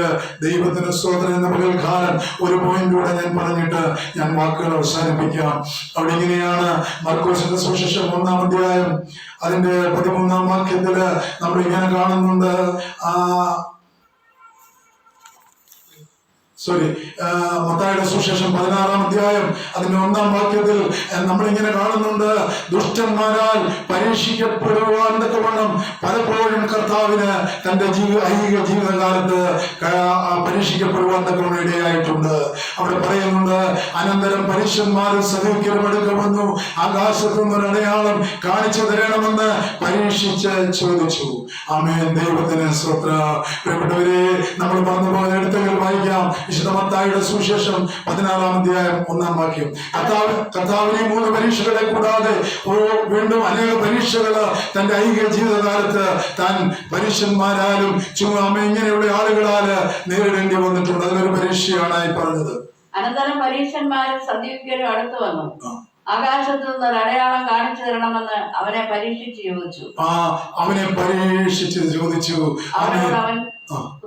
ദൈവത്തിന് സ്തോത്രം എന്ന പകൽക്കാലം ഒരു പോയിന്റിലൂടെ ഞാൻ പറഞ്ഞിട്ട് ഞാൻ വാക്കുകൾ അവസാനിപ്പിക്കാം. അവിടെ ഇങ്ങനെയാണ് മർക്കോസിന്റെ സുവിശേഷം 1-ാം അധ്യായം അതിന്റെ 13-ാം വാക്യത്തില് നമ്മൾ ഇങ്ങനെ കാണുന്നുണ്ട്. മത്തായിയുടെ സുവിശേഷം 16-ാം അധ്യായം അതിന്റെ 1-ാം വാക്യത്തിൽ നമ്മളിങ്ങനെ കാണുന്നുണ്ട്, ദുഷ്ടന്മാരാൽ പരീക്ഷിക്കപ്പെടുവാൻ തക്കവണ്ണം പലപ്പോഴും കർത്താവിന് തന്റെ ഐഹിക ജീവിതകാലത്ത് പരീക്ഷിക്കപ്പെടുവാൻ തക്കവണ്ണം ഇടയായിട്ടുണ്ട്. അവിടെ പറയുന്നുണ്ട്, അനന്തരം പരീക്ഷന്മാരും സദൂക്യരും അടുക്ക വന്നു, ആകാശത്തു നിന്നൊരു അടയാളം കാണിച്ചു തരണമെന്ന് പരീക്ഷിച്ച് ചോദിച്ചു. ആമേൻ. ദൈവത്തിന് സ്തോത്രം. പ്രിയപ്പെട്ടവരെ, നമ്മൾ മറന്നുപോയ എടുത്തുകൾ വായിക്കാം. വിശുദ്ധ മത്തായിയുടെ സുവിശേഷം 16-ാം അധ്യായം 1-ാം വാക്യം. കർത്താവിനെ 3 പരീക്ഷകളെ കൂടാതെ വീണ്ടും അനേക പരീക്ഷകള് തന്റെ ഐഹിക ജീവിതകാലത്ത് താൻ പരീക്ഷന്മാരാലും ഇങ്ങനെയുള്ള ആളുകളാല് നേരിടേണ്ടി വന്നിട്ടുണ്ട്. അതിലൊരു പരീക്ഷയാണ് ഈ പറഞ്ഞത്. അനന്തരം പരീക്ഷന്മാരും സദൂക്യരും അടുത്തു വന്നു, ആകാശത്തു നിന്ന് ഒരു അടയാളം കാണിച്ചു തരണമെന്ന് അവനെ പരീക്ഷിച്ച് ചോദിച്ചു. അവനോട് അവൻ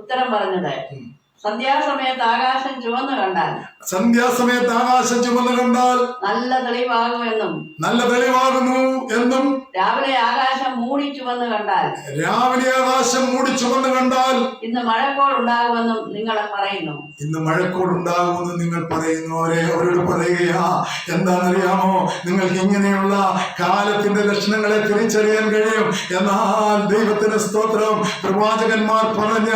ഉത്തരം പറഞ്ഞത്, സന്ധ്യാസമയത്ത് ആകാശം ചുവന്നു കണ്ടാൽ നല്ല തെളിവാകുന്നു എന്നും രാവിലെ ആകാശം മൂടി ചുവന്നു കണ്ടാൽ ഇന്ന് മഴക്കോൾ ഉണ്ടാകുമെന്നും നിങ്ങൾ പറയുന്നു. അവരോട് പറയുകയാ, എന്താണെന്നറിയാമോ, നിങ്ങൾക്ക് ഇങ്ങനെയുള്ള കാലത്തിന്റെ ലക്ഷണങ്ങളെ തിരിച്ചറിയാൻ കഴിയും. എന്നാൽ ദൈവത്തിന് സ്തോത്രം, പ്രവാചകന്മാർ പറഞ്ഞ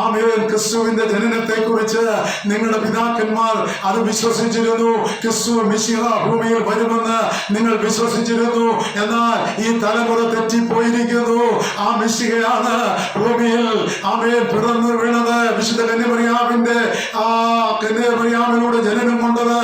ആമേൻ ക്രിസ്തുവിന്റെ ജനനത്തെ കുറിച്ച് നിങ്ങളുടെ പിതാക്കന്മാർ അത് വിശ്വസിച്ചിരുന്നു. ക്രിസ്തു മിശിഹ ഭൂമിയിൽ വരുമെന്ന് നിങ്ങൾ വിശ്വസിച്ചിരുന്നു. എന്നാൽ ഈ തലമുറ തെറ്റിപ്പോയിരിക്കുന്നു. ആ മിശിഹയാണ് ഭൂമിയിൽ ആമേൻ പിറന്നു വീണത്, വിശുദ്ധ കന്യാമറിയാമിലൂടെ ജനനം കൊണ്ടത്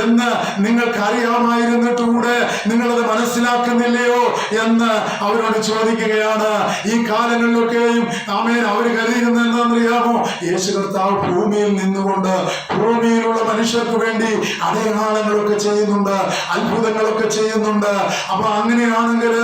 എന്ന് നിങ്ങൾക്ക് അറിയാമായിരുന്നിട്ടുകൂടെ നിങ്ങളത് മനസ്സിലാക്കുന്നില്ലയോ എന്ന് അവരോട് ചോദിക്കുകയാണ്. ഈ കാലങ്ങളിലൊക്കെയും ആമേൻ അവർ കരുതിയിരുന്നത് എന്താണെന്നറിയാമോ, യേശു കർത്താവ് ഭൂമിയിൽ നിന്നുകൊണ്ട് ഭൂമിയിലുള്ള മനുഷ്യർക്ക് വേണ്ടി അടയാളങ്ങളൊക്കെ ചെയ്യുന്നുണ്ട്, അത്ഭുതങ്ങളൊക്കെ ചെയ്യുന്നുണ്ട്. അപ്പൊ അങ്ങനെയാണെങ്കിൽ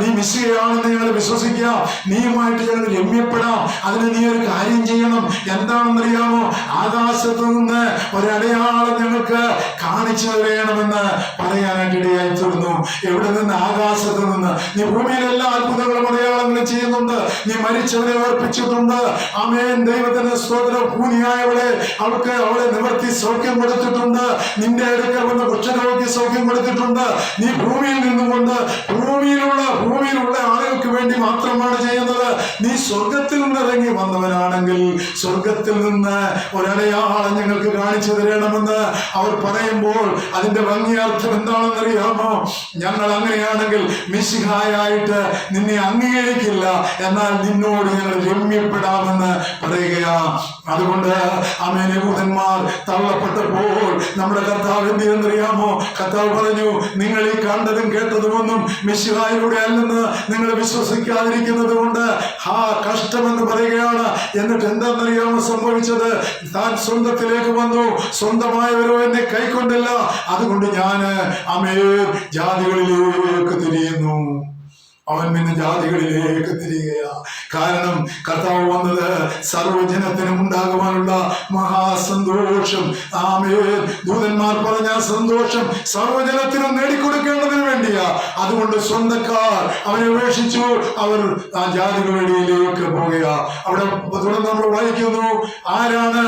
നീ മിശിഹയാണെന്ന് ഞങ്ങൾ വിശ്വസിക്കാം, നീയുമായിട്ട് ഞങ്ങൾ രമ്യപ്പെടാം. അതിന് നീ ഒരു കാര്യം ചെയ്യണം. എന്താണെന്നറിയാമോ, ആകാശത്ത് നിന്ന് ഒരടയാളം ഞങ്ങൾക്ക് കാണിച്ചു തരണമെന്ന് പറയാനായിട്ട് ഇടയായി തീർന്നു. എവിടെ നിന്ന്? ആകാശത്ത് നിന്ന്. നീ ഭൂമിയിൽ എല്ലാ അത്ഭുതങ്ങളും അടയാളങ്ങളും ചെയ്യുന്നുണ്ട്, നീ മരിച്ചവരെ ഓർപ്പിച്ചിട്ടുണ്ട്. ആമേൻ. ദൈവത്തിന്റെ സ്തോത്രം. കൂനിയായവളെ അവളെ നിവർത്തി സൗഖ്യം കൊടുത്തിട്ടുണ്ട്. നിന്റെ അടുക്കൽ വന്ന വൃക്ഷരോഗി സൗഖ്യം കൊടുത്തിട്ടുണ്ട്. നീ ഭൂമിയിൽ നിന്നുകൊണ്ട് ഭൂമിയിലുള്ള ആളുകൾക്ക് വേണ്ടി മാത്രമാണ് ചെയ്യുന്നത്. നീ സ്വർഗത്തിൽ നിന്ന് ഇറങ്ങി വന്നവനാണെങ്കിൽ സ്വർഗത്തിൽ നിന്ന് ഒരടയാളം ഞങ്ങൾക്ക് കാണിച്ചു തരണമെന്ന് അവർ പറയുമ്പോൾ അതിന്റെ ഭംഗിയാർത്ഥം എന്താണെന്നറിയാമോ, ഞങ്ങൾ അങ്ങനെയാണെങ്കിൽ മിശിഹായായിട്ട് നിന്നെ അംഗീകരിക്കില്ല, എന്നാൽ നിന്നോട് ഞങ്ങൾ രമ്യപ്പെടാമെന്ന് പറയുകയാ. അതുകൊണ്ട് ആമേൻ, യഹൂദന്മാർ തള്ളപ്പെട്ടപ്പോൾ നമ്മുടെ കർത്താവ് എന്ത് ചെയ്യുന്നറിയാമോ, കർത്താവ് പറഞ്ഞു, നിങ്ങൾ ഈ കണ്ടതും കേട്ടതുമൊന്നും മിശിഹായിലൂടെ അല്ലെന്ന് നിങ്ങൾ വിശ്വസിക്കാതിരിക്കുന്നത് കൊണ്ട് കഷ്ടമെന്ന് പറയുകയാണ്. എന്നിട്ട് എന്താണെന്നറിയാമോ സംഭവിച്ചത്? താൻ സ്വന്തത്തിലേക്ക് വന്നു, സ്വന്തമായവരോ എന്നെ കൈക്കൊണ്ടില്ല, അതുകൊണ്ട് ഞാൻ ജാതികളിലേക്ക് തിരിയുന്നു. അവൻ പിന്നെ ജാതികളിലേക്ക് തിരികെയാ. കാരണം കർത്താവ് വന്നത് സർവജനത്തിനും ഉണ്ടാകുവാനുള്ള മഹാസന്തോഷം, ആമേൻ, ദൂതന്മാർ പറഞ്ഞ സന്തോഷം സർവജനത്തിനും നേടിക്കൊടുക്കേണ്ടതിന് വേണ്ടിയാ. അതുകൊണ്ട് സ്വന്തക്കാർ അവനെ ഉപേക്ഷിച്ചു, അവർ ആ ജാതികളിലേക്ക് പോകുക. അവിടെ തുടർന്ന് നമ്മൾ വായിക്കുന്നു, ആരാണ്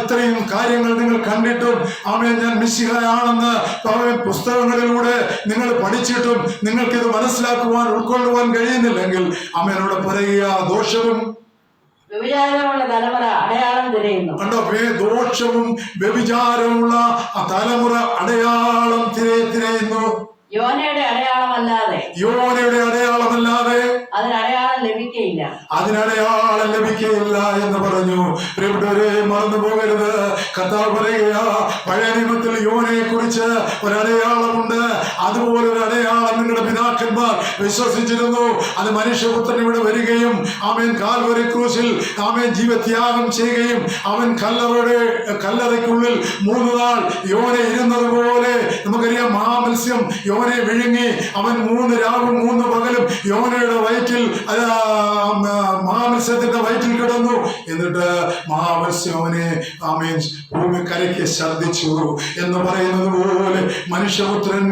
ഇത്രയും കാര്യങ്ങൾ നിങ്ങൾ കണ്ടിട്ടും ആമേൻ ഞാൻ മിശിഹായാണെന്ന് പുസ്തകങ്ങളിലൂടെ നിങ്ങൾ പഠിച്ചിട്ടും നിങ്ങൾക്കിത് മനസ്സിലാക്കുവാൻ ഉൾക്കൊള്ളുവാൻ കഴിയുന്നില്ലെങ്കിൽ അമ്മേനോട് പറയുക, ദോഷവും വ്യഭിചാരമുള്ള തലമുറ അടയാളം തിരയുന്നു. കണ്ടോ, ദോഷവും വ്യഭിചാരമുള്ള ആ തലമുറ അടയാളം തിരയുന്നു. യോനയുടെ അടയാളമല്ലാതെ അതിനടയാളം ലഭിക്കയില്ല എന്ന് പറഞ്ഞു. പ്രിയപ്പെട്ടവരെ, മറന്നു പോകരുത്. കർത്താവ് പറയുക, പഴയ നിയമത്തിൽ യോനയെ കുറിച്ച് ഒരടയാളമുണ്ട്. അതുപോലെ ഒരു അടയാളം നിങ്ങളുടെ പിതാക്കന്മാർ വിശ്വസിച്ചിരുന്നു. അത് മനുഷ്യപുത്രൻ ഇവിടെ വരികയും ആമേൻ കാൽവരി ക്രൂശിൽ ആമേൻ ജീവത്യാഗം ചെയ്യുകയും അവൻ കല്ലറയ്ക്കുള്ളിൽ 3 നാൾ യോന ഇരുന്നത് പോലെ നമുക്കറിയാം മഹാമത്സ്യം യോനെ വിഴുങ്ങി. അവൻ 3 രാവും 3 പകലും യോനയുടെ വയറ്റിൽ മഹാമത്സ്യത്തിന്റെ വയറ്റിൽ കിടന്നു. എന്നിട്ട് മഹാമത്സ്യം അവനെ ഭൂമി കരയ്ക്ക് ഛർദ്ദിച്ചു എന്ന് പറയുന്നത് പോലെ മനുഷ്യപുത്രൻ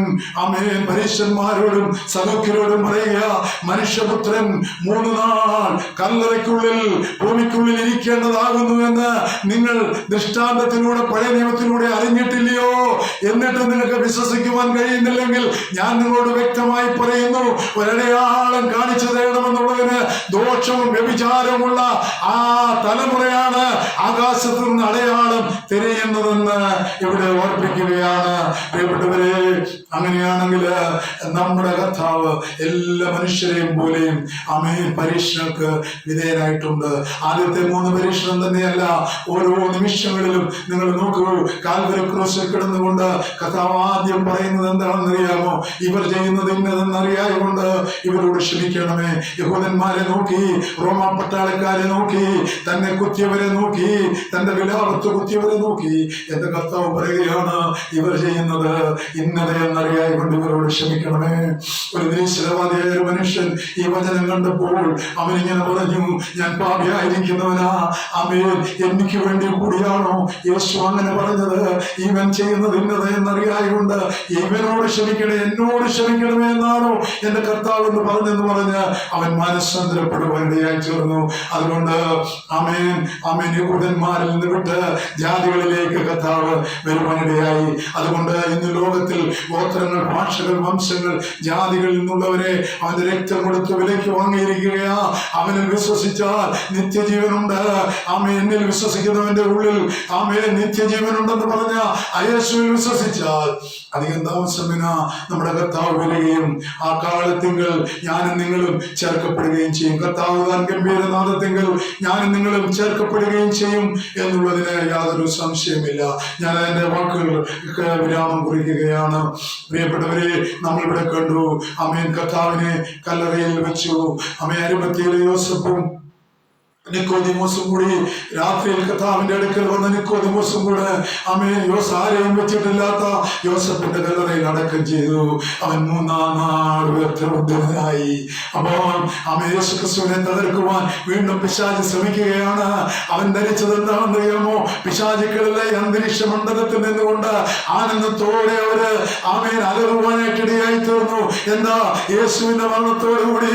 പരീശന്മാരോടും സദൂക്യരോടും പറയുക, മനുഷ്യപുത്രൻ 3 നാൾ കല്ലറയ്ക്കുള്ളിൽ ഭൂമിക്കുള്ളിൽ ഇരിക്കേണ്ടതാകുന്നു എന്ന് നിങ്ങൾ ദൃഷ്ടാന്തത്തിലൂടെ പഴയ നിയമത്തിലൂടെ അറിഞ്ഞിട്ടില്ലയോ? എന്നിട്ട് നിങ്ങൾക്ക് വിശ്വസിക്കുവാൻ കഴിയുന്നില്ലെങ്കിൽ ഞാൻ നിങ്ങളോട് വ്യക്തമായി പറയുന്നു, ഒരടയാളം കാണിച്ചു തരണമെന്നുള്ളതിന് ദോഷവും വ്യഭിചാരവുമുള്ള ആ തലമുറയാണ് ആകാശത്തു നിന്ന് അടയാളം തിരയുന്നതെന്ന് ഇവിടെ ഓർപ്പിക്കുകയാണ്. പ്രിയപ്പെട്ടവരെ, അങ്ങനെയാണെങ്കിൽ നമ്മുടെ കർത്താവ് എല്ലാ മനുഷ്യരെയും പോലെയും പരീക്ഷകൾക്ക് വിധേയനായിട്ടുണ്ട്. ആദ്യത്തെ 3 പരീക്ഷണം തന്നെയല്ല, ഓരോ നിമിഷങ്ങളിലും നിങ്ങൾ നോക്കൂ, കാൽവരി ക്രൂശിൽ കിടന്നുകൊണ്ട് കർത്താവ് ആദ്യം പറയുന്നത് എന്താണെന്നറിയാമോ? ഇവർ ചെയ്യുന്നത് ഇന്നതെന്നറിയായതുകൊണ്ട് ഇവരോട് ക്ഷമിക്കണമേ. യഹൂദന്മാരെ നോക്കി, റോമ പട്ടാളക്കാരെ നോക്കി, തന്നെ കുത്തിയവരെ നോക്കി, തന്റെ വിലാപത്ത് കുത്തിയവരെ നോക്കി എന്റെ കർത്താവ് പറയുകയാണ്, ഇവർ ചെയ്യുന്നത് ഇന്നതെന്നറിയായതുകൊണ്ട് ഇവരോട് ക്ഷമിക്കണമേ. ഒരു നിരീശ്വരവാദിയായ ഒരു മനുഷ്യൻ ഈ വചനം കണ്ടപ്പോൾ അവനിങ്ങനെ പറഞ്ഞു, ഞാൻ പാപിയായിരിക്കുന്നവനാ, എനിക്ക് വേണ്ടി കൂടിയാണോ യേശു അങ്ങനെ പറഞ്ഞത്? ഇവൻ ചെയ്യുന്നത് ഇന്നതെന്നറിയായതുകൊണ്ട് ഇവനോട് ക്ഷമിക്കണേ, എന്നോട് ക്ഷമിക്കണമേ എന്നാണോ എന്റെ കർത്താവ് എന്ന് പറഞ്ഞ് അവൻ മാനസാന്തരപ്പെടുവാനിടയായി ചേർന്നു. അതുകൊണ്ട് യഹൂദന്മാരിൽ നിന്ന് വിട്ട് ജാതികളിലേക്ക് കർത്താവ് വരുവാനിടയായി. അതുകൊണ്ട് ഇന്ന് ലോകത്തിൽ ഗോത്രങ്ങൾ, ഭാഷകൾ, വംശങ്ങൾ, ജാതികളിൽ നിന്നുള്ളവരെ അവന്റെ രക്തം കൊടുത്ത് വിലയ്ക്ക് വാങ്ങിയിരിക്കുകയാ. അവനിൽ വിശ്വസിച്ചാൽ നിത്യജീവനുണ്ട്. എന്നിൽ വിശ്വസിക്കുന്നവന്റെ ഉള്ളിൽ നിത്യജീവനുണ്ടെന്ന് പറഞ്ഞ യേശുവിൽ വിശ്വസിച്ചാൽ അധികം താമസമിന നമ്മുടെ കർത്താവ് വരികയും ആ കാലത്തിങ്കൽ ഞാനും നിങ്ങളും ചേർക്കപ്പെടുകയും ചെയ്യും. കർത്താവ് താൻ ഗംഭീരനാഥത്തിങ്കൽ ഞാനും നിങ്ങളും ചേർക്കപ്പെടുകയും ചെയ്യും എന്നുള്ളതിന് യാതൊരു സംശയമില്ല. ഞാൻ അതിന്റെ വാക്കുകൾക്ക് വിരാമം കുറിക്കുകയാണ്. പ്രിയപ്പെട്ടവരെ, നമ്മളിവിടെ കണ്ടു കർത്താവിനെ കല്ലറയിൽ വെച്ചു. അരിമത്തിയിലെ യോസഫും നിക്കോദിമോസും കൂടി രാത്രിയിൽ കർത്താവിന്റെ അടുക്കൽ വന്ന നിക്കോദിമോസും കൂടെ ആരെയും വെച്ചിട്ടില്ലാത്ത യോസഫിന്റെ കല്ലറയിൽ അടക്കം ചെയ്തു. അവൻ 3-ാം നാൾ ഉയർത്തെഴുന്നേൽക്കുന്നതായി. അപ്പോൾ യേശു ക്രിസ്തുവിനെ തകർക്കുവാൻ വീണ്ടും പിശാച് ശ്രമിക്കുകയാണ്. അവൻ ധരിച്ചത് എന്താണെന്ന് അറിയാമോ? പിശാചുക്കളിലെ അന്തരീക്ഷ മണ്ഡലത്തിൽ നിന്നുകൊണ്ട് ആനന്ദത്തോടെ അവര് അലറുവാനായിട്ടിടയായി തീർന്നു. എന്താ? യേശുവിന്റെ മരണത്തോടുകൂടി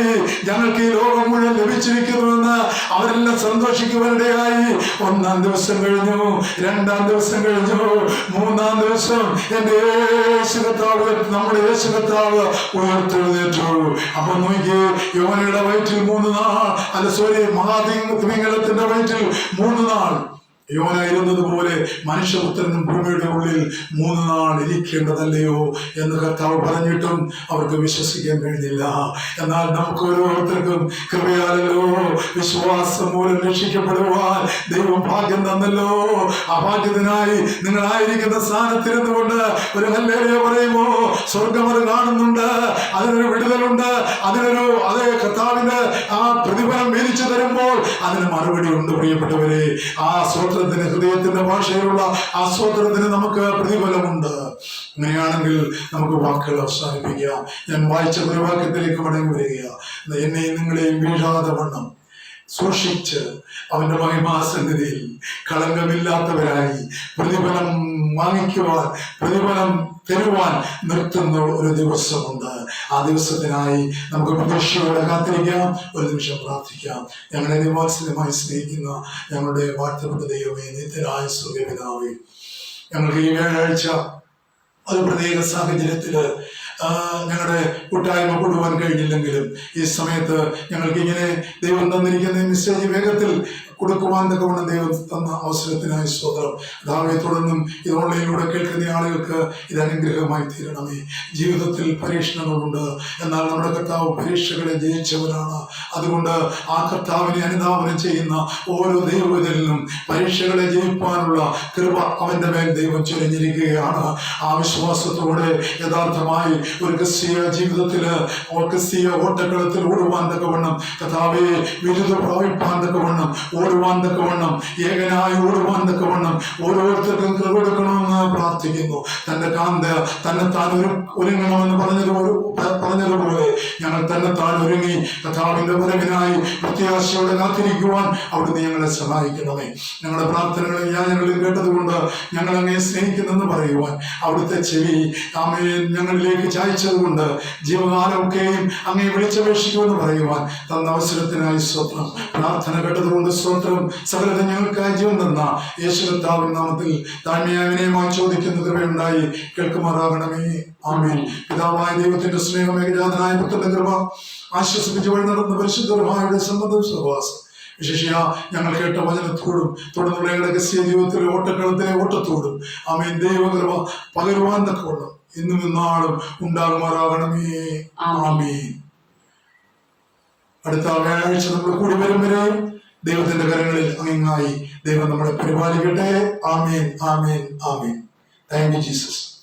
ഞങ്ങൾക്ക് ഈ ലോകം മുഴുവൻ ലഭിച്ചിരിക്കുന്നുവെന്ന് അവരെല്ലാം സന്തോഷിക്കുവാനിടയായി. 1-ാം ദിവസം കഴിഞ്ഞു, 2-ാം ദിവസം കഴിഞ്ഞു, 3-ാം ദിവസം എന്റെ യേശു കർത്താവ്, നമ്മുടെ യേശു കർത്താവ് ഉയർത്തെഴുന്നേറ്റു. അപ്പൊ നോക്കി, യോനയുടെ വയറ്റിൽ 3 നാൾ, മഹാതിമിംഗലത്തിന്റെ വയറ്റിൽ 3 നാൾ യോന ഇരുന്നത് പോലെ മനുഷ്യപുത്രനും ഭൂമിയുടെ ഉള്ളിൽ 3 നാൾ ഇരിക്കേണ്ടതല്ലയോ എന്ന് കർത്താവ് പറഞ്ഞിട്ടും അവർക്ക് വിശ്വസിക്കാൻ കഴിഞ്ഞില്ല. എന്നാൽ നമുക്ക് ഓരോരുത്തർക്കും കൃപയാലല്ലോ വിശ്വാസം മൂലം രക്ഷിക്കപ്പെടുവാൻ ദൈവം ഭാഗ്യം തന്നല്ലോ. ആ ഭാഗ്യത്തിനായി നിങ്ങളായിരിക്കുന്ന സ്ഥാനത്തിരുന്നു കൊണ്ട് ഒരു ഹല്ലേലൂയ പറയുമോ? സ്വർഗം അത് കാണുന്നുണ്ട്, അതിനൊരു വിടുതലുണ്ട്, അതേ കർത്താവിന്റെ ആ പ്രതിഫലം വീതിച്ചു തരുമ്പോൾ അതിന് മറുപടി ഉണ്ട്. പ്രിയപ്പെട്ടവരെ, ആ ഹൃദയത്തിന്റെ ഭാഷയിലുള്ള ആ സ്തോത്രത്തിന് നമുക്ക് പ്രതിഫലമുണ്ട്. അങ്ങനെയാണെങ്കിൽ നമുക്ക് വാക്കുകൾ അവസാനിപ്പിക്കാം. ഞാൻ വായിച്ച ഒരു വാക്യത്തിലേക്ക് മടങ്ങി വരിക. എന്നെയും നിങ്ങളെയും വീഴാതെ വണ്ണം സൂക്ഷിച്ച് അവന്റെ മഹിമാസന്നിധിയിൽ കളങ്കമില്ലാത്തവരായി പ്രതിഫലം വാങ്ങിക്കുവാൻ, പ്രതിഫലം തരുവാൻ നിർത്തുന്ന ഒരു ദിവസമുണ്ട്. ആ ദിവസത്തിനായി നമുക്ക് പ്രതീക്ഷയോടെ കാത്തിരിക്കാം. ഒരു നിമിഷം പ്രാർത്ഥിക്കാം. ഞങ്ങളെ നിവാസിതമായി സ്നേഹിക്കുന്ന ഞങ്ങളുടെ വാഴ്ത്തപ്പെട്ട ദൈവമേ, നിത്യനായ സ്വർഗ്ഗപിതാവേ, ഞങ്ങൾക്ക് ഈ വ്യാഴാഴ്ച ഒരു പ്രത്യേക സാഹചര്യത്തില് ഞങ്ങളുടെ കൂട്ടായ്മ കൂടുവാൻ കഴിഞ്ഞില്ലെങ്കിലും ഈ സമയത്ത് ഞങ്ങൾക്ക് ഇങ്ങനെ ദൈവം തന്നിരിക്കുന്ന മെസ്സേജ് വേഗത്തിൽ കൊടുക്കുവാൻ തക്കവണ്ണം ദൈവം തന്ന അവസരത്തിനായി സ്തോത്രം. ദാവേ, തുടർന്നും ഇത് ഓൺലൈനിലൂടെ കേൾക്കുന്ന ആളുകൾക്ക് ഇത് അനുഗ്രഹമായി തീരണമേ. ജീവിതത്തിൽ പരീക്ഷണങ്ങളുണ്ട്, എന്നാൽ നമ്മുടെ കർത്താവ് പരീക്ഷകളെ ജയിച്ചവനാണ്. അതുകൊണ്ട് ആ കർത്താവിനെ അനുധാവനം ചെയ്യുന്ന ഓരോ ദൈവത്തിലും പരീക്ഷകളെ ജയിപ്പാനുള്ള കൃപ അവന്റെ മേൽ ദൈവം ചൊരിഞ്ഞിരിക്കുകയാണ്. ആ വിശ്വാസത്തോടെ യഥാർത്ഥമായി ഒരു ക്രിസ്തീയ ജീവിതത്തില്, ക്രിസ്തീയ ഓട്ടക്കളത്തിൽ ഓടുവാൻ തക്കവണ്ണം, കർത്താവെ വിരുദ്ധ പ്രാപിപ്പാൻ തക്കവണ്ണം ഓടുവാൻ തക്കവണ്ണം, ഏകനായി ഓടുവാൻ തക്കവണ്ണം ഓരോരുത്തർക്കും കൃപ കൊടുക്കണമെന്ന് പ്രാർത്ഥിക്കുന്നു. തന്റെ കാന്ത തന്നെത്താൻ ഒരുങ്ങണമെന്ന് പറഞ്ഞതുപോലെ ഞങ്ങൾ തന്നെത്താൻ ഒരുങ്ങി കർത്താവിന്റെ വരവിനായി പ്രത്യാശയോടെ കാത്തിരിക്കുവാൻ അവിടുന്ന് ഞങ്ങളെ സഹായിക്കണമേ. ഞങ്ങളുടെ പ്രാർത്ഥനകളും യാചനകളും കേട്ടതുകൊണ്ട് ഞങ്ങൾ അങ്ങയെ സ്നേഹിക്കുന്നെന്ന് പറയുവാൻ അവിടുത്തെ ചെവി ഞങ്ങളിലേക്ക് ചായച്ചത് കൊണ്ട് ജീവകാലമൊക്കെയും അങ്ങയെ വിളിച്ചപേക്ഷിക്കുമെന്ന് പറയുവാൻ തന്ന അവസരത്തിനായി സ്തോത്രം. പ്രാർത്ഥന കേട്ടതുകൊണ്ട് സ്തോത്രം. സകലത ഞങ്ങൾക്കായി ജീവൻ തന്ന യേശു കർത്താവിൻ നാമത്തിൽ താഴ്മയായി വിനയമായി ചോദിക്കുന്ന കൃപയുണ്ടായി കേൾക്കുമാറാകണമേ. ആമേൻ. പിതാവായ ദൈവത്തിന്റെ സ്നേഹം, ഏകജാതനായ പുത്രന്റെ കൃപ, ആശ്വസിപ്പിച്ച് വഴി നടന്ന പരിശുദ്ധമായ സമ്മതം സഹവാസം വിശേഷിയ ഞങ്ങൾ കേട്ട വചനത്തോടും തുടർന്നുള്ള രഹസ്യ ജീവിതത്തിലെ ഓട്ടക്കളത്തിലെ ഓട്ടത്തോടും ആമേൻ ദൈവകൃപ പകരുവാൻ തക്കവണ്ണം ഇന്നും ഇന്നാളും ഉണ്ടാകുമാറാകണമേ. ആമേൻ. അടുത്ത വ്യാഴാഴ്ച നമ്മൾ കൂടി വരും വരെ ദൈവത്തിന്റെ കരങ്ങളിൽ അങ്ങിങ്ങായി ദൈവം നമ്മളെ പരിപാലിക്കട്ടെ. Amen, amen, amen. Thank you Jesus.